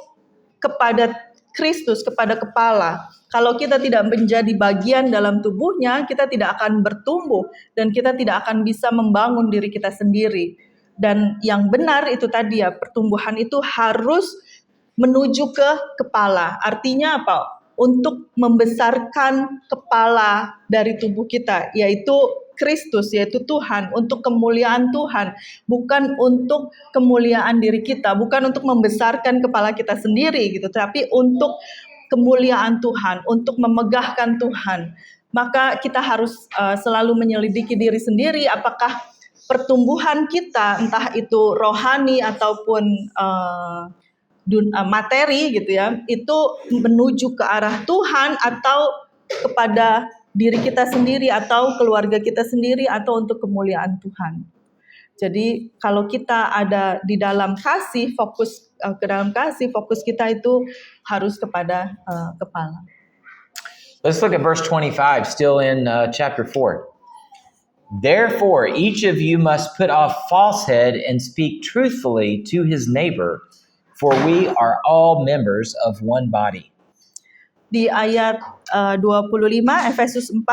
kepada Kristus, kepada kepala. Kalau kita tidak menjadi bagian dalam tubuhnya, kita tidak akan bertumbuh dan kita tidak akan bisa membangun diri kita sendiri. Dan yang benar itu tadi ya, pertumbuhan itu harus menuju ke kepala. Artinya apa? Untuk membesarkan kepala dari tubuh kita, yaitu Kristus, yaitu Tuhan, untuk kemuliaan Tuhan, bukan untuk kemuliaan diri kita, bukan untuk membesarkan kepala kita sendiri gitu, tapi untuk kemuliaan Tuhan, untuk memegahkan Tuhan. Maka kita harus selalu menyelidiki diri sendiri, apakah pertumbuhan kita, entah itu rohani ataupun materi gitu ya, itu menuju ke arah Tuhan atau kepada diri kita sendiri atau keluarga kita sendiri atau untuk kemuliaan Tuhan. Jadi kalau kita ada di dalam kasih, fokus ke dalam kasih, fokus kita itu harus kepada kepala. Let's look at verse 25, still in chapter 4. Therefore, each of you must put off falsehood and speak truthfully to his neighbor, for we are all members of one body. Di ayat 25 Efesus 4,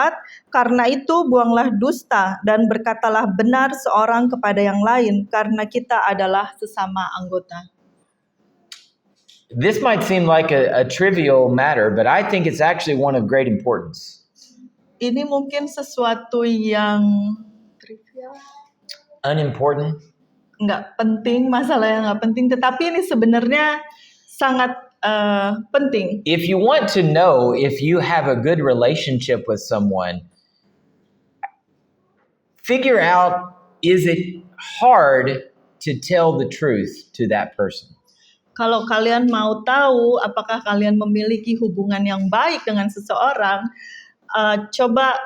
karena itu buanglah dusta dan berkatalah benar seorang kepada yang lain, karena kita adalah sesama anggota. This might seem like a trivial matter, but I think it's actually one of great importance. Ini mungkin sesuatu yang trivial, Unimportant. nggak penting, masalah yang nggak penting, tetapi ini sebenarnya sangat penting. If you want to know if you have a good relationship with someone, figure out, is it hard to tell the truth to that person? Kalau kalian mau tahu apakah kalian memiliki hubungan yang baik dengan seseorang, coba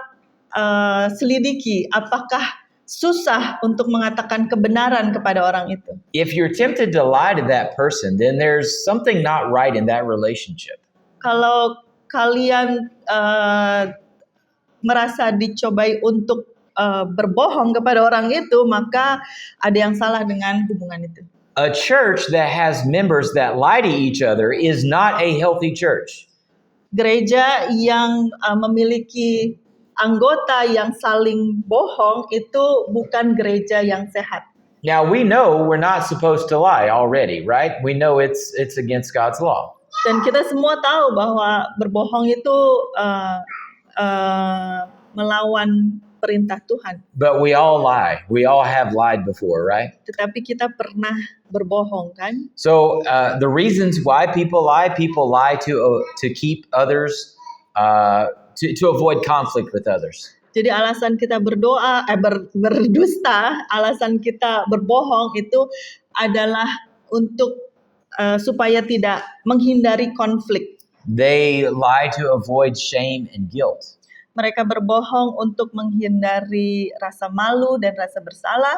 selidiki apakah susah untuk mengatakan kebenaran kepada orang itu. If you're tempted to lie to that person, then there's something not right in that relationship. Kalau kalian merasa dicobai untuk berbohong kepada orang itu, maka ada yang salah dengan hubungan itu. A church that has members that lie to each other is not a healthy church. Gereja yang memiliki anggota yang saling bohong itu bukan gereja yang sehat. Now we know we're not supposed to lie already, right? We know it's against God's law. Dan kita semua tahu bahwa berbohong itu melawan perintah Tuhan. But we all lie. We all have lied before, right? Tetapi kita pernah berbohong, kan? So the reasons why people lie to keep others, to avoid conflict with others. Jadi alasan kita berdusta, alasan kita berbohong itu adalah untuk supaya tidak menghindari konflik. They lie to avoid shame and guilt. Mereka berbohong untuk menghindari rasa malu dan rasa bersalah.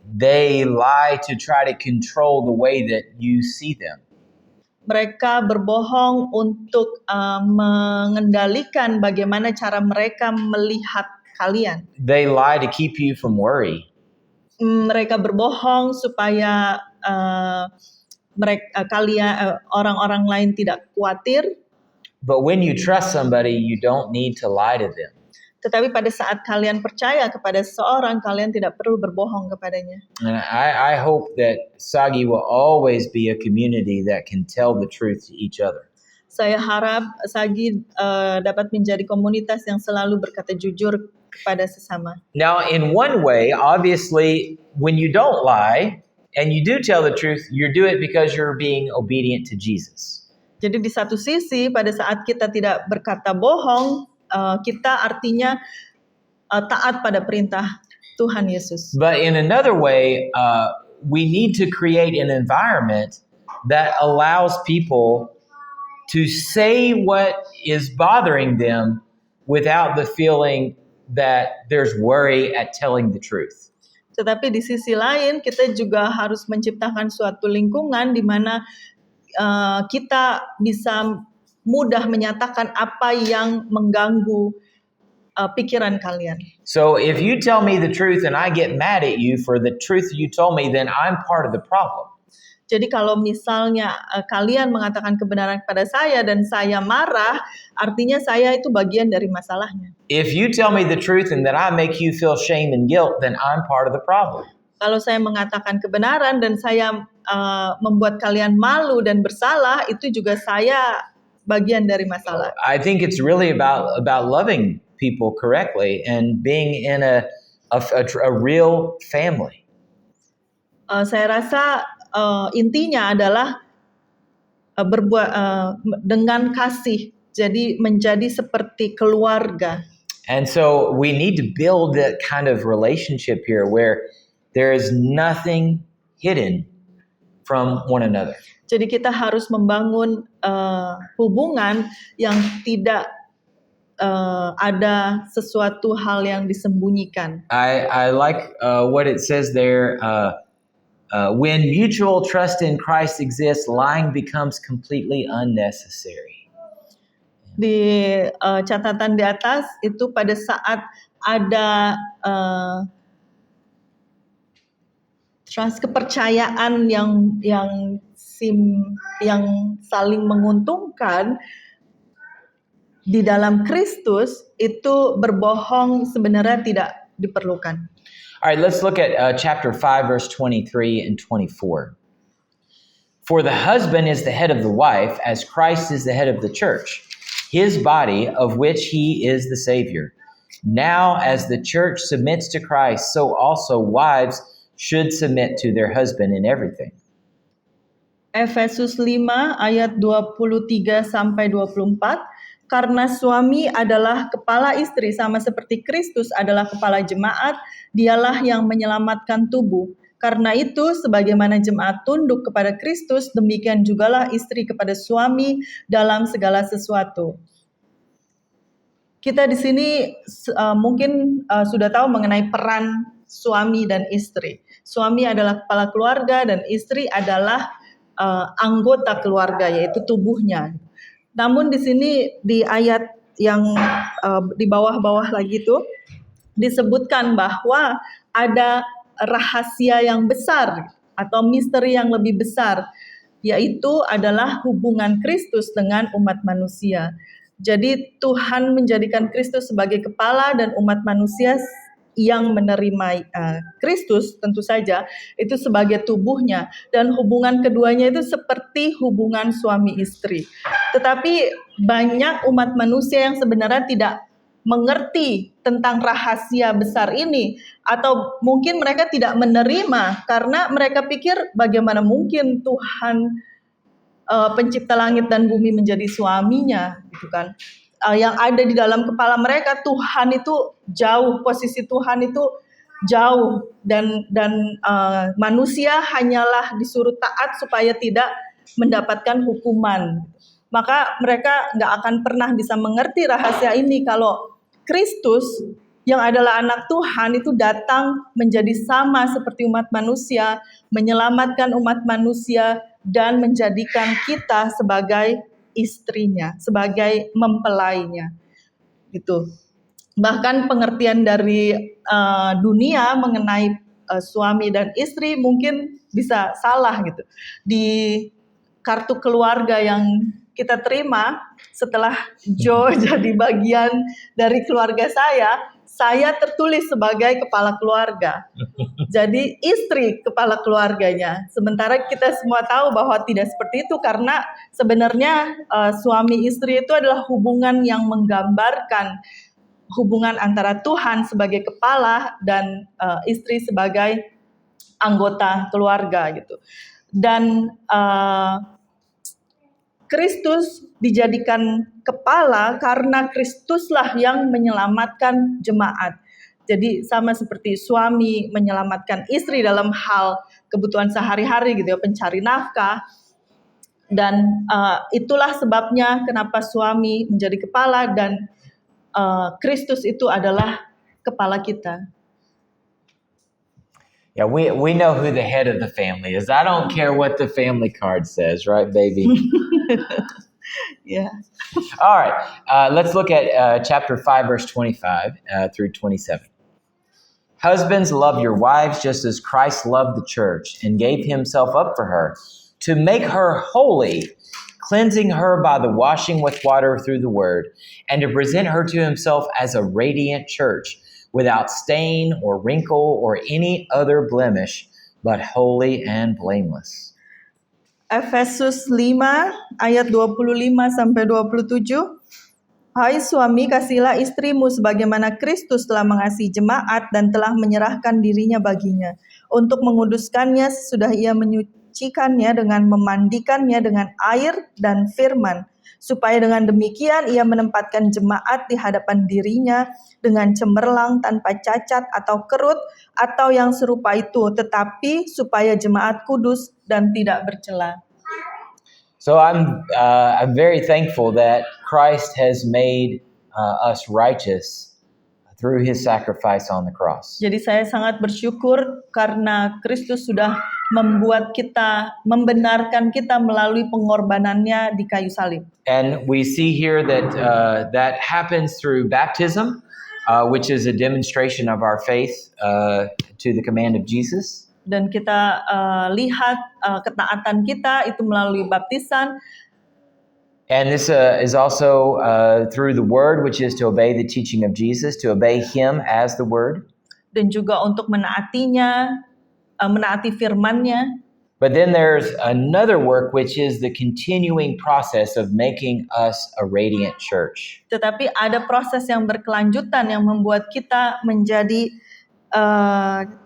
They lie to try to control the way that you see them. Mereka berbohong untuk mengendalikan bagaimana cara mereka melihat kalian. They lie to keep you from worry. Mereka berbohong supaya orang-orang lain tidak khawatir. But when you trust somebody, you don't need to lie to them. Tetapi pada saat kalian percaya kepada seseorang, kalian tidak perlu berbohong kepadanya. And I hope that Sagi will always be a community that can tell the truth to each other. Saya harap Sagi dapat menjadi komunitas yang selalu berkata jujur kepada sesama. Now, in one way, obviously, when you don't lie and you do tell the truth, you do it because you're being obedient to Jesus. Jadi di satu sisi, pada saat kita tidak berkata bohong, kita artinya taat pada perintah Tuhan Yesus. But in another way, we need to create an environment that allows people to say what is bothering them without the feeling that there's worry at telling the truth. Tetapi di sisi lain, kita juga harus menciptakan suatu lingkungan di mana kita bisa mudah menyatakan apa yang mengganggu pikiran kalian. So if you tell me the truth and I get mad at you for the truth you told me, then I'm part of the problem. Jadi kalau misalnya kalian mengatakan kebenaran kepada saya dan saya marah, artinya saya itu bagian dari masalahnya. If you tell me the truth and then I make you feel shame and guilt, then I'm part of the problem. Kalau saya mengatakan kebenaran dan saya membuat kalian malu dan bersalah, itu juga saya bagian dari masalah. I think it's really about loving people correctly and being in a real family. Saya rasa intinya adalah berbuat dengan kasih, jadi menjadi seperti keluarga. And so we need to build that kind of relationship here where there is nothing hidden from one another. Jadi kita harus membangun hubungan yang tidak ada sesuatu hal yang disembunyikan. I like what it says there. When mutual trust in Christ exists, lying becomes completely unnecessary. Di catatan di atas itu pada saat ada trust, kepercayaan yang saling menguntungkan di dalam Kristus, itu berbohong sebenarnya tidak diperlukan. All right, let's look at chapter 5, verse 23 and 24. For the husband is the head of the wife, as Christ is the head of the church, his body, of which he is the Savior. Now, as the church submits to Christ, so also wives should submit to their husband in everything. Efesus 5 ayat 23 sampai 24. Karena suami adalah kepala istri sama seperti Kristus adalah kepala jemaat, dialah yang menyelamatkan tubuh. Karena itu, sebagaimana jemaat tunduk kepada Kristus, demikian jugalah istri kepada suami dalam segala sesuatu. Kita di sini mungkin sudah tahu mengenai peran suami dan istri. Suami adalah kepala keluarga dan istri adalah anggota keluarga, yaitu tubuhnya. Namun di sini di ayat yang di bawah-bawah lagi itu disebutkan bahwa ada rahasia yang besar atau misteri yang lebih besar, yaitu adalah hubungan Kristus dengan umat manusia. Jadi Tuhan menjadikan Kristus sebagai kepala dan umat manusia yang menerima Kristus tentu saja itu sebagai tubuhnya, dan hubungan keduanya itu seperti hubungan suami istri. Tetapi banyak umat manusia yang sebenarnya tidak mengerti tentang rahasia besar ini, atau mungkin mereka tidak menerima karena mereka pikir bagaimana mungkin Tuhan pencipta langit dan bumi menjadi suaminya, gitu kan. Yang ada di dalam kepala mereka, Tuhan itu jauh, posisi Tuhan itu jauh, dan manusia hanyalah disuruh taat supaya tidak mendapatkan hukuman. Maka mereka nggak akan pernah bisa mengerti rahasia ini kalau Kristus yang adalah anak Tuhan itu datang menjadi sama seperti umat manusia, menyelamatkan umat manusia dan menjadikan kita sebagai istrinya, sebagai mempelainya, gitu. Bahkan pengertian dari dunia mengenai suami dan istri mungkin bisa salah, gitu. Di kartu keluarga yang kita terima setelah Joe jadi bagian dari keluarga saya tertulis sebagai kepala keluarga. Jadi istri kepala keluarganya. Sementara kita semua tahu bahwa tidak seperti itu, karena sebenarnya suami istri itu adalah hubungan yang menggambarkan hubungan antara Tuhan sebagai kepala dan istri sebagai anggota keluarga, gitu. Dan Kristus dijadikan kepala karena Kristuslah yang menyelamatkan jemaat. Jadi sama seperti suami menyelamatkan istri dalam hal kebutuhan sehari-hari, gitu ya, pencari nafkah. Dan itulah sebabnya kenapa suami menjadi kepala dan Kristus itu adalah kepala kita. Yeah, we know who the head of the family is. I don't care what the family card says, right, baby? Ya. All right, let's look at chapter 5, verse 25 through 27. Husbands, love your wives just as Christ loved the church and gave himself up for her to make her holy, cleansing her by the washing with water through the word, and to present her to himself as a radiant church, without stain or wrinkle or any other blemish, but holy and blameless. Efesus 5 ayat 25 sampai 27. Hai suami, kasihilah istrimu sebagaimana Kristus telah mengasihi jemaat dan telah menyerahkan dirinya baginya untuk menguduskannya sesudah ia menyucikannya dengan memandikannya dengan air dan firman, supaya dengan demikian ia menempatkan jemaat di hadapan dirinya dengan cemerlang, tanpa cacat atau kerut atau yang serupa itu, tetapi supaya jemaat kudus dan tidak bercela. So I'm very thankful that Christ has made us righteous through his sacrifice on the cross. Jadi saya sangat bersyukur karena Kristus sudah membenarkan kita melalui pengorbanannya di kayu salib. And we see here that that happens through baptism, which is a demonstration of our faith to the command of Jesus. Dan kita lihat ketaatan kita itu melalui baptisan. And this is also through the word, which is to obey the teaching of Jesus, to obey him as the word. Dan juga untuk menaatinya, menaati firman-Nya. But then there's another work, which is the continuing process of making us a radiant church. Tetapi ada proses yang berkelanjutan yang membuat kita menjadi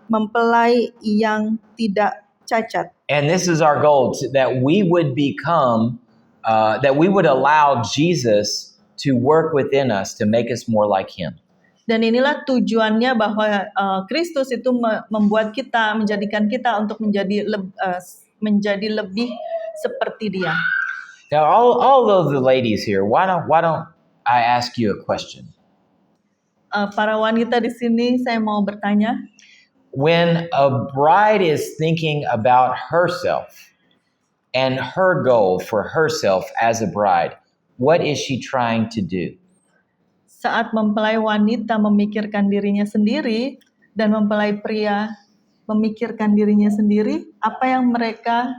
mempelai yang tidak cacat. And this is our goal, that we would become, that we would allow Jesus to work within us to make us more like him. Dan inilah tujuannya bahwa Kristus itu membuat kita, menjadikan kita untuk menjadi lebih seperti Dia. Now, all of the ladies here, why don't I ask you a question? Para wanita di sini, saya mau bertanya. When a bride is thinking about herself and her goal for herself as a bride, what is she trying to do? Saat mempelai wanita memikirkan dirinya sendiri dan mempelai pria memikirkan dirinya sendiri, apa yang mereka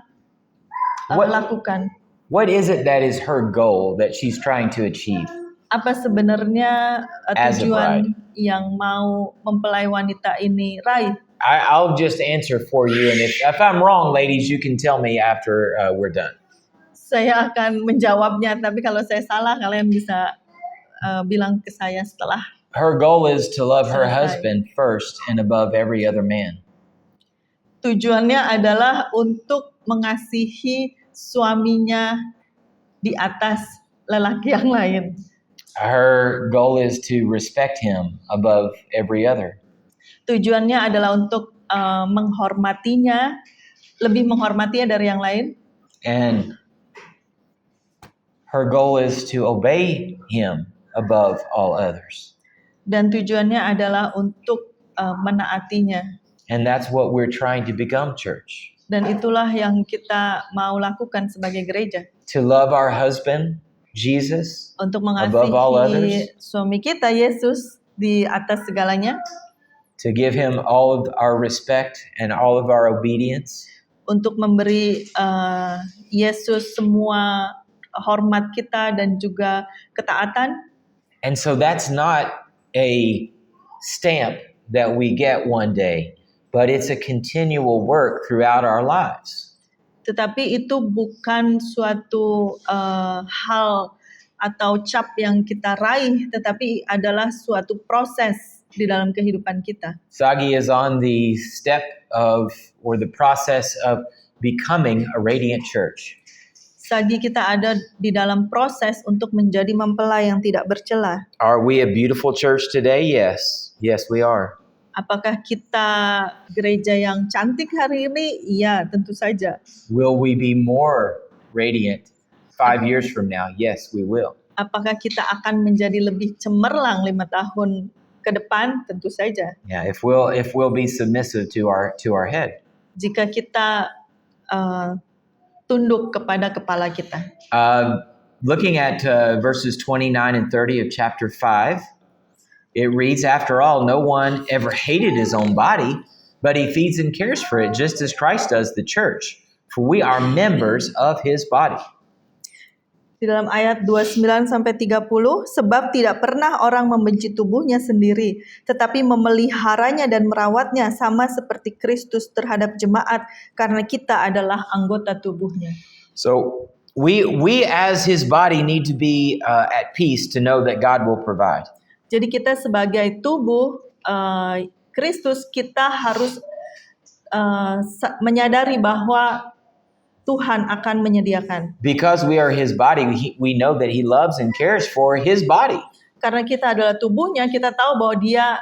lakukan? What is it that is her goal that she's trying to achieve? Apa sebenarnya As a tujuan bride. yang mau mempelai wanita ini raih? I'll just answer for you, and if I'm wrong, ladies, you can tell me after we're done. Saya akan menjawabnya, tapi kalau saya salah, kalian bisa bilang ke saya setelah. Her goal is to love her Selesai. husband first and above every other man. Tujuannya adalah untuk mengasihi suaminya di atas lelaki yang lain. Her goal is to respect him above every other. Tujuannya adalah untuk menghormatinya, lebih menghormatinya dari yang lain. And her goal is to obey him above all others. Dan tujuannya adalah untuk menaatinya. And that's what we're trying to become, church. Dan itulah yang kita mau lakukan sebagai gereja. To love our husband, Jesus, Untuk above all others. mengasihi suami kita, Yesus, di atas segalanya. To give him all of our respect and all of our obedience. Untuk memberi Yesus semua hormat kita dan juga ketaatan. And so that's not a stamp that we get one day, but it's a continual work throughout our lives. Tetapi itu bukan suatu hal atau cap yang kita raih, tetapi adalah suatu proses di dalam kehidupan kita. Sagi is on the step of, or the process of becoming a radiant church. Sagi kita ada di dalam proses untuk menjadi mempelai yang tidak bercela. Are we a beautiful church today? Yes. Yes, we are. Apakah kita gereja yang cantik hari ini? Iya, tentu saja. Will we be more radiant 5 years from now? Yes, we will. Apakah kita akan menjadi lebih cemerlang 5 tahun ke depan? Tentu saja. Yeah, if we'll be submissive to our head. Jika kita tunduk kepada kepala kita. Looking at verses 29 and 30 of chapter 5, it reads, "After all, no one ever hated his own body, but he feeds and cares for it, just as Christ does the church. For we are members of his body." Di dalam ayat 29 sampai 30, sebab tidak pernah orang membenci tubuhnya sendiri, tetapi memeliharanya dan merawatnya sama seperti Kristus terhadap jemaat, karena kita adalah anggota tubuhnya. So we as his body need to be at peace to know that God will provide. Jadi kita sebagai tubuh Kristus, kita harus menyadari bahwa Tuhan akan menyediakan. Because we are his body, we know that he loves and cares for his body. Karena kita adalah tubuhnya, kita tahu bahwa dia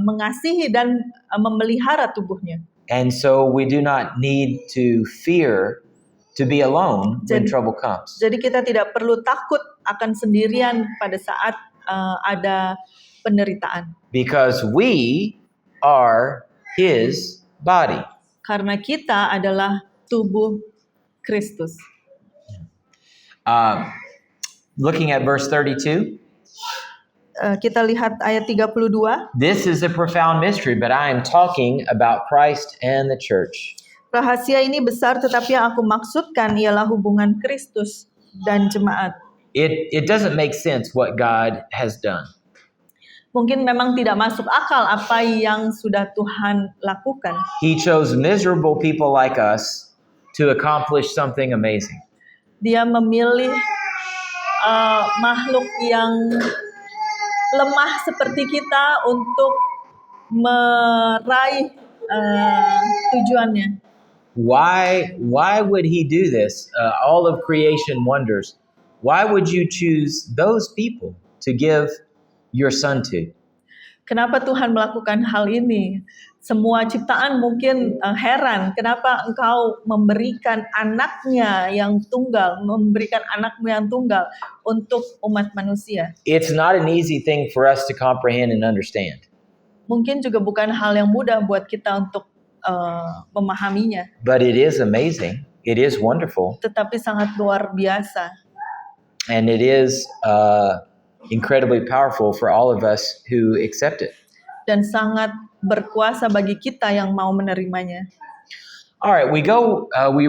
mengasihi dan memelihara tubuhnya. And so we do not need to fear to be alone when trouble comes. Jadi kita tidak perlu takut akan sendirian pada saat ada penderitaan. Because we are his body. Karena kita adalah tubuh Kristus. Looking at verse 32. Kita lihat ayat 32. This is a profound mystery, but I am talking about Christ and the church. Rahasia ini besar, tetapi yang aku maksudkan ialah hubungan Kristus dan jemaat. It doesn't make sense what God has done. Mungkin memang tidak masuk akal apa yang sudah Tuhan lakukan. He chose miserable people like us to accomplish something amazing. Dia memilih makhluk yang lemah seperti kita untuk meraih tujuannya. Why would he do this? All of creation wonders. Why would you choose those people to give your son to? Kenapa Tuhan melakukan hal ini? Semua ciptaan mungkin heran, kenapa engkau memberikan anaknya yang tunggal, memberikan anakmu yang tunggal untuk umat manusia. It's not an easy thing for us to comprehend and understand. Mungkin juga bukan hal yang mudah buat kita untuk memahaminya. But it is amazing. It is wonderful. Tetapi sangat luar biasa. And it is incredibly powerful for all of us who accept it. Dan sangat berkuasa bagi kita yang mau menerimanya. All right, we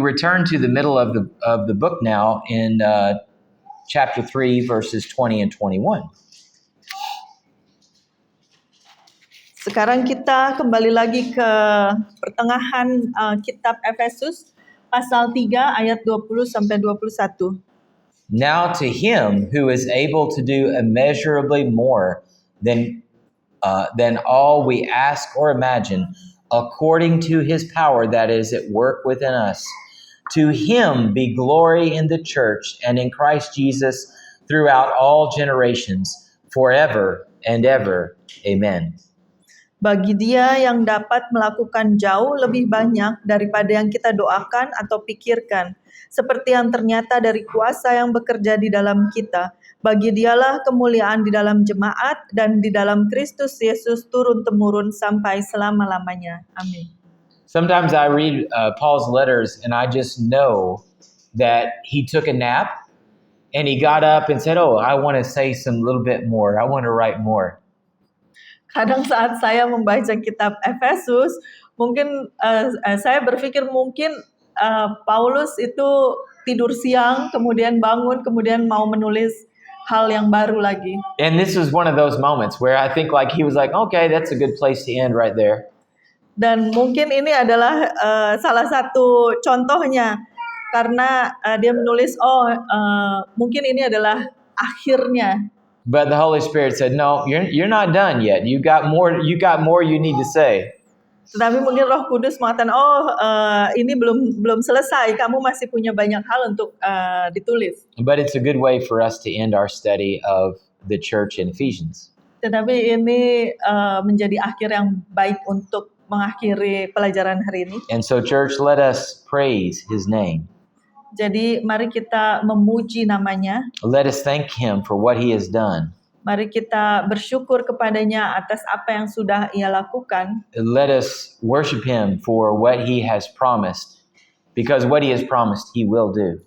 return to the middle of the book now in chapter 3 verses 20 and 21. Sekarang kita kembali lagi ke pertengahan kitab Efesus pasal 3 ayat 20 sampai 21. Now to him who is able to do immeasurably more than all we ask or imagine, according to his power that is at work within us. To him be glory in the church and in Christ Jesus throughout all generations, forever and ever. Amen. Bagi dia yang dapat melakukan jauh lebih banyak daripada yang kita doakan atau pikirkan, seperti yang ternyata dari kuasa yang bekerja di dalam kita, bagi dialah kemuliaan di dalam jemaat dan di dalam Kristus Yesus turun-temurun sampai selama-lamanya. Amin. Sometimes I read Paul's letters and I just know that he took a nap and he got up and said, "Oh, I want to say some little bit more. I want to write more." Kadang saat saya membaca kitab Efesus, mungkin saya berpikir mungkin Paulus itu tidur siang, kemudian bangun, kemudian mau menulis hal yang baru lagi. And this was one of those moments where I think like he was like, okay, that's a good place to end right there. Dan mungkin ini adalah salah satu contohnya, karena dia menulis, mungkin ini adalah akhirnya. But the Holy Spirit said, no, you're not done yet. You got more you need to say. Tetapi mungkin Roh Kudus mengatakan, ini belum selesai. Kamu masih punya banyak hal untuk ditulis. But it's a good way for us to end our study of the church in Ephesians. Tetapi ini menjadi akhir yang baik untuk mengakhiri pelajaran hari ini. And so, church, let us praise His name. Jadi mari kita memuji namanya. Let us thank Him for what He has done. Mari kita bersyukur kepadanya atas apa yang sudah Ia lakukan. Let us worship Him for what He has promised, because what He has promised He will do.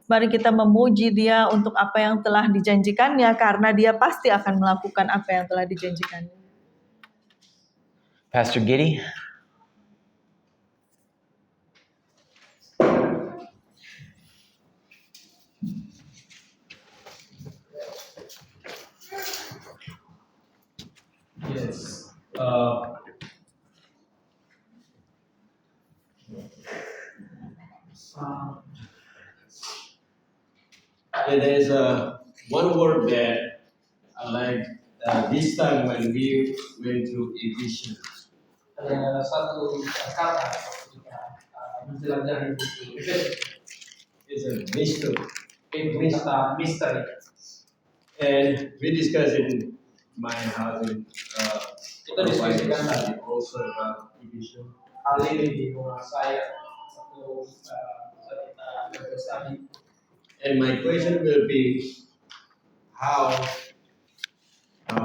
Mari kita memuji Dia untuk apa yang telah dijanjikannya, karena Dia pasti akan melakukan apa yang telah dijanjikannya. Pastor Giddy? Yes. There's one word that I like this time when we went to Ephesians. Ada satu kata ketika menjelajahi buku Efesus, It's a mystery. itu kata misteri. And we discussed in my house in Kita diskusikan tadi also about Ephesians. hal ini di rumah saya waktu kita berstudi. And my question will be how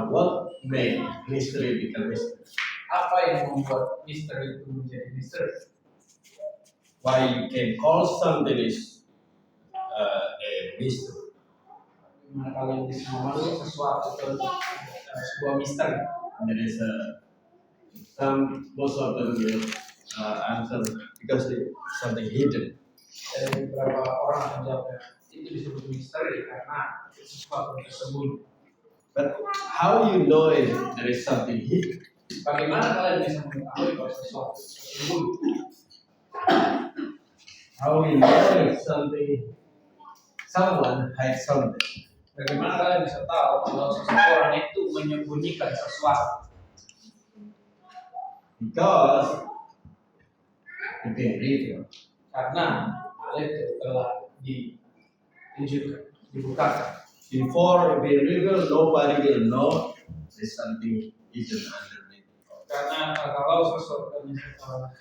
what made mystery become mystery? Apa yang membuat misteri itu menjadi misteri? Why you can call something is a mystery? Gimana kalian bisa memasuk sesuatu ke sebuah misteri? There is most of them will answer because it's something hidden. Dari beberapa orang yang menjawab itu disebut misteri karena itu sesuatu yang tersembunyi. But how you know if there is something hidden? Bagaimana kalian bisa mengetahui kalau sesuatu tersembunyi? How we know if someone hides something? Bagaimana kalian bisa tahu kalau seseorang itu menyembunyikan sesuatu? Because it been revealed. Karena hal itu telah ditunjukkan, dibukakan. Before it been revealed, nobody will know there's something hidden underneath. Karena kalau seseorang nggak bakal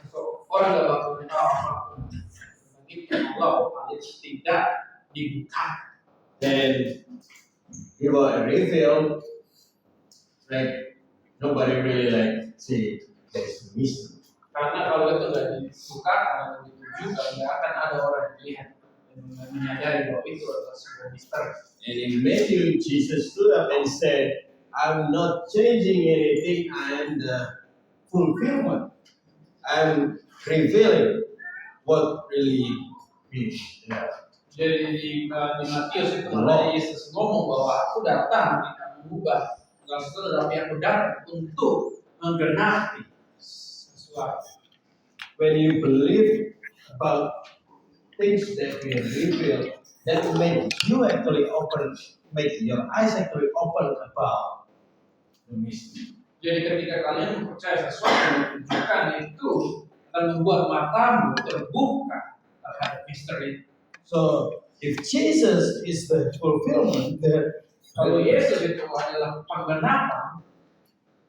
tahu apapun tentang itu kalau hal itu tidak dibukakan. Then it was revealed, like nobody really like say there's a mystery. Karena kalau itu nggak dibukakan atau ditunjukkan, nggak akan ada orang yang melihat dan menyadari bahwa itu adalah sebuah misteri. And in Matthew, Jesus stood up and said, I'm not changing anything, I am the fulfillment. I'm revealing what really is. Jadi di Matius itu ada Yesus ngomong bahwa aku datang tidak mengubah segala sesuatu, tapi aku datang untuk menggenapi sesuatu. When you believe about things that we reveal, that will make you actually open, make your eyes actually open about the mystery. Jadi ketika kalian percaya sesuatu yang ditunjukkan itu akan membuat matamu terbuka terhadap misteri. So if Jesus is the fulfillment, Kalau Yesus itu adalah penggenapan,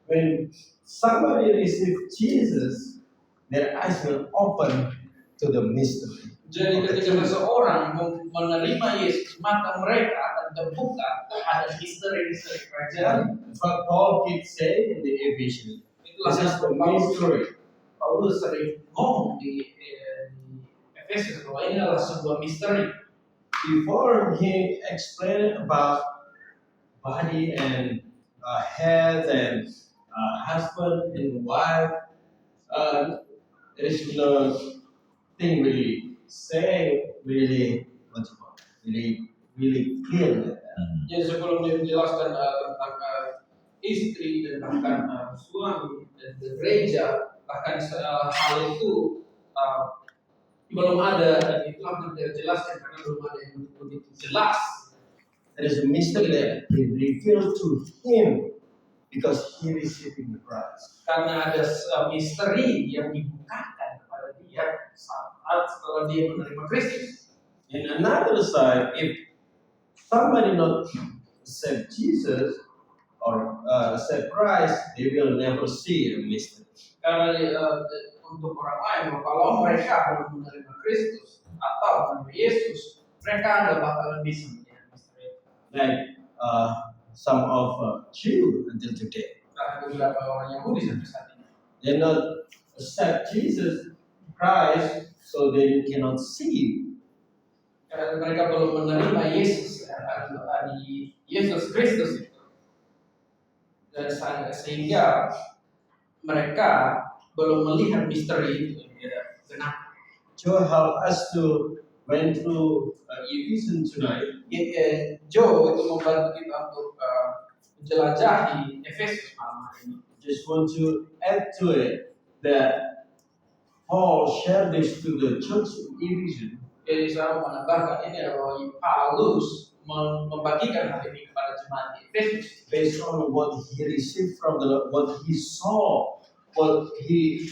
when somebody receives Jesus, their eyes will open to the mystery. jadi ketika seseorang menerima Yesus, mata mereka akan terbuka terhadap misteri-misteri kerajaan. What Paul keeps saying in the Ephesians, Itulah this is the yang mystery. Paulus sering ngomong di Efesus bahwa ini adalah sebuah misteri. Before he explained about body and head and husband and wife, there is no thing really saying really really clear like that. Jadi sebelum dia menjelaskan tentang istri dan bahkan suami dan gereja, bahkan hal itu belum ada dan itu akan dijelaskan karena belum ada yang begitu jelas. There is a mystery that he revealed to him because he received the Christ. Karena ada misteri yang dibukakan kepada dia saat setelah dia menerima Kristus. In another side, if somebody not accept Jesus or accept Christ, they will never see a mystery. Karena untuk orang lain, kalau mereka belum menerima Kristus atau menerima Yesus, mereka nggak bakalan bisa melihat misteri. Like some of Jew until today, Karena beberapa orang Yahudi sampai saat ini, they not accept Jesus Christ, so they cannot see. mereka belum menerima Yesus, di Yesus Kristus itu, dan sehingga mereka belum melihat misteri itu benar. Joe help us to went through Ephesians tonight. Joe itu membantu kita untuk menjelajahi Efesus malam hari ini. Just want to add to it that Paul shared this to the church in Ephesians. Jadi saya mau menambahkan ini bahwa Paulus membagikan hal ini kepada jemaat di Efesus Based on what he received from the Lord, what he saw, what he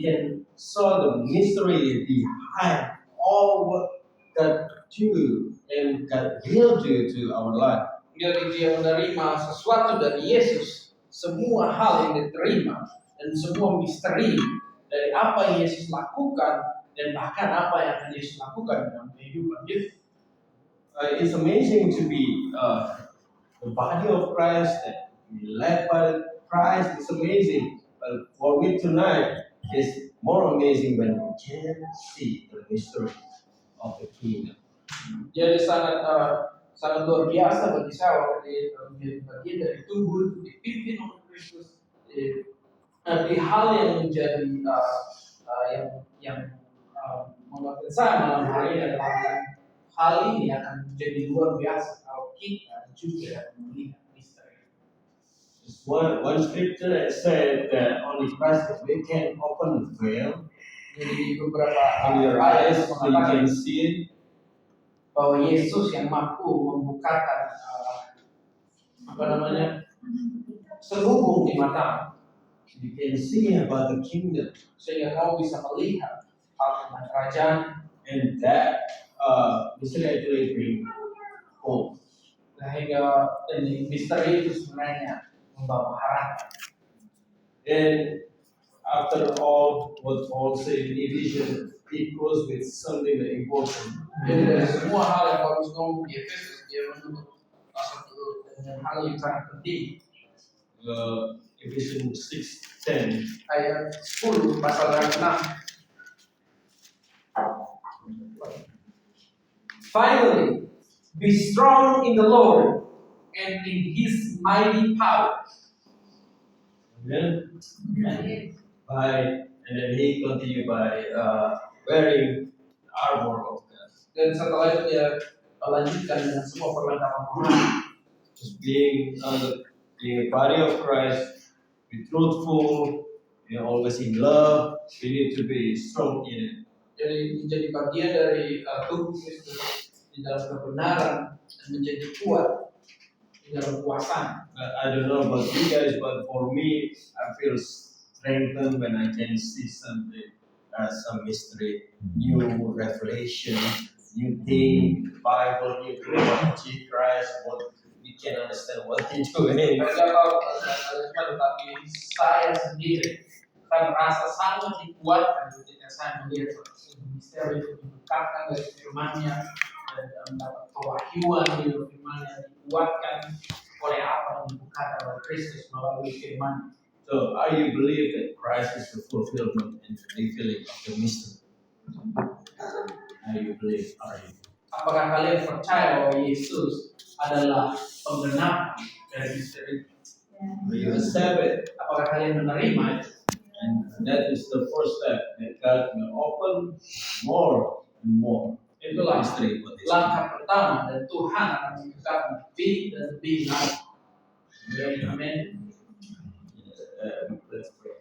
can saw the mystery behind all what God do and God will do to our life. Jadi dia menerima sesuatu dari Yesus, semua hal yang diterima dan semua misteri dari apa yang Yesus lakukan dan bahkan apa yang akan Yesus lakukan dalam kehidupan Yesus. It's amazing to be the body of Christ and be led by Christ. It's amazing. But for me tonight, it's more amazing when we can see the mystery of the kingdom. Jadi sangat luar biasa bagi saya menjadi bagian dari tubuh, dipimpin oleh Kristus, di hal yang menjadi yang membuat saya malam hari ini adalah hal ini akan menjadi luar biasa kalau kita juga melihat misteri. There's one scripture that said that only Christ we can open the veil Jadi beberapa on your ayat eyes so you mengatakan can see it. bahwa Yesus yang mampu membukakan selubung di mata, You can see about the kingdom. sehingga kamu bisa melihat hal tentang kerajaan, And that mystery actually bring hope. sehingga ini misteri itu sebenarnya membawa harapan. And after all what Paul said in Ephesians, it goes with something that important. Jadi dari semua hal yang Paulus ngomong di Efesus, dia menutup satu dengan hal yang sangat penting. Ephesians 6:10. Ayat 10 pasal yang 6. Finally, be strong in the Lord and in His mighty power. Amen. And then he continued by wearing armor of God. Dan setelah itu dia lanjutkan dengan semua perlengkapan rohani. Just being a body of Christ, be truthful, always in love. We need to be strong in it. Jadi menjadi bagian dari tubuh Kristus di dalam kebenaran dan menjadi kuat di dalam kuasanya. I don't know about you guys, but for me, I feel strengthened when I can see something, some mystery, new revelation, new thing, Bible, new theology, Christ, what we can understand what He's doing. Mereka tahu tetapi saya sendiri, saya merasa sangat dikuatkan ketika saya melihat misteri itu dibukakan dari firman-Nya dan mendapat kewahyuan di firman-Nya, dikuatkan oleh apa yang dibukakan oleh Kristus melalui firman. So, are you believe that Christ is the fulfillment and the revealing of the mystery? Are you believe? Are you? Apakah kalian percaya bahwa Yesus adalah penggenapan dari misteri? Do you accept it? Apakah kalian menerima itu? And that is the first step that God will open more and more. Itulah Mystery what is langkah pertama dan Tuhan akan membukakan lebih dan lebih lagi. Amin. Let's pray.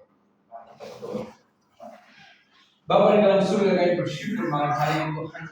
Bapa di dalam surga, kami bersyukur malam hari ini Tuhan,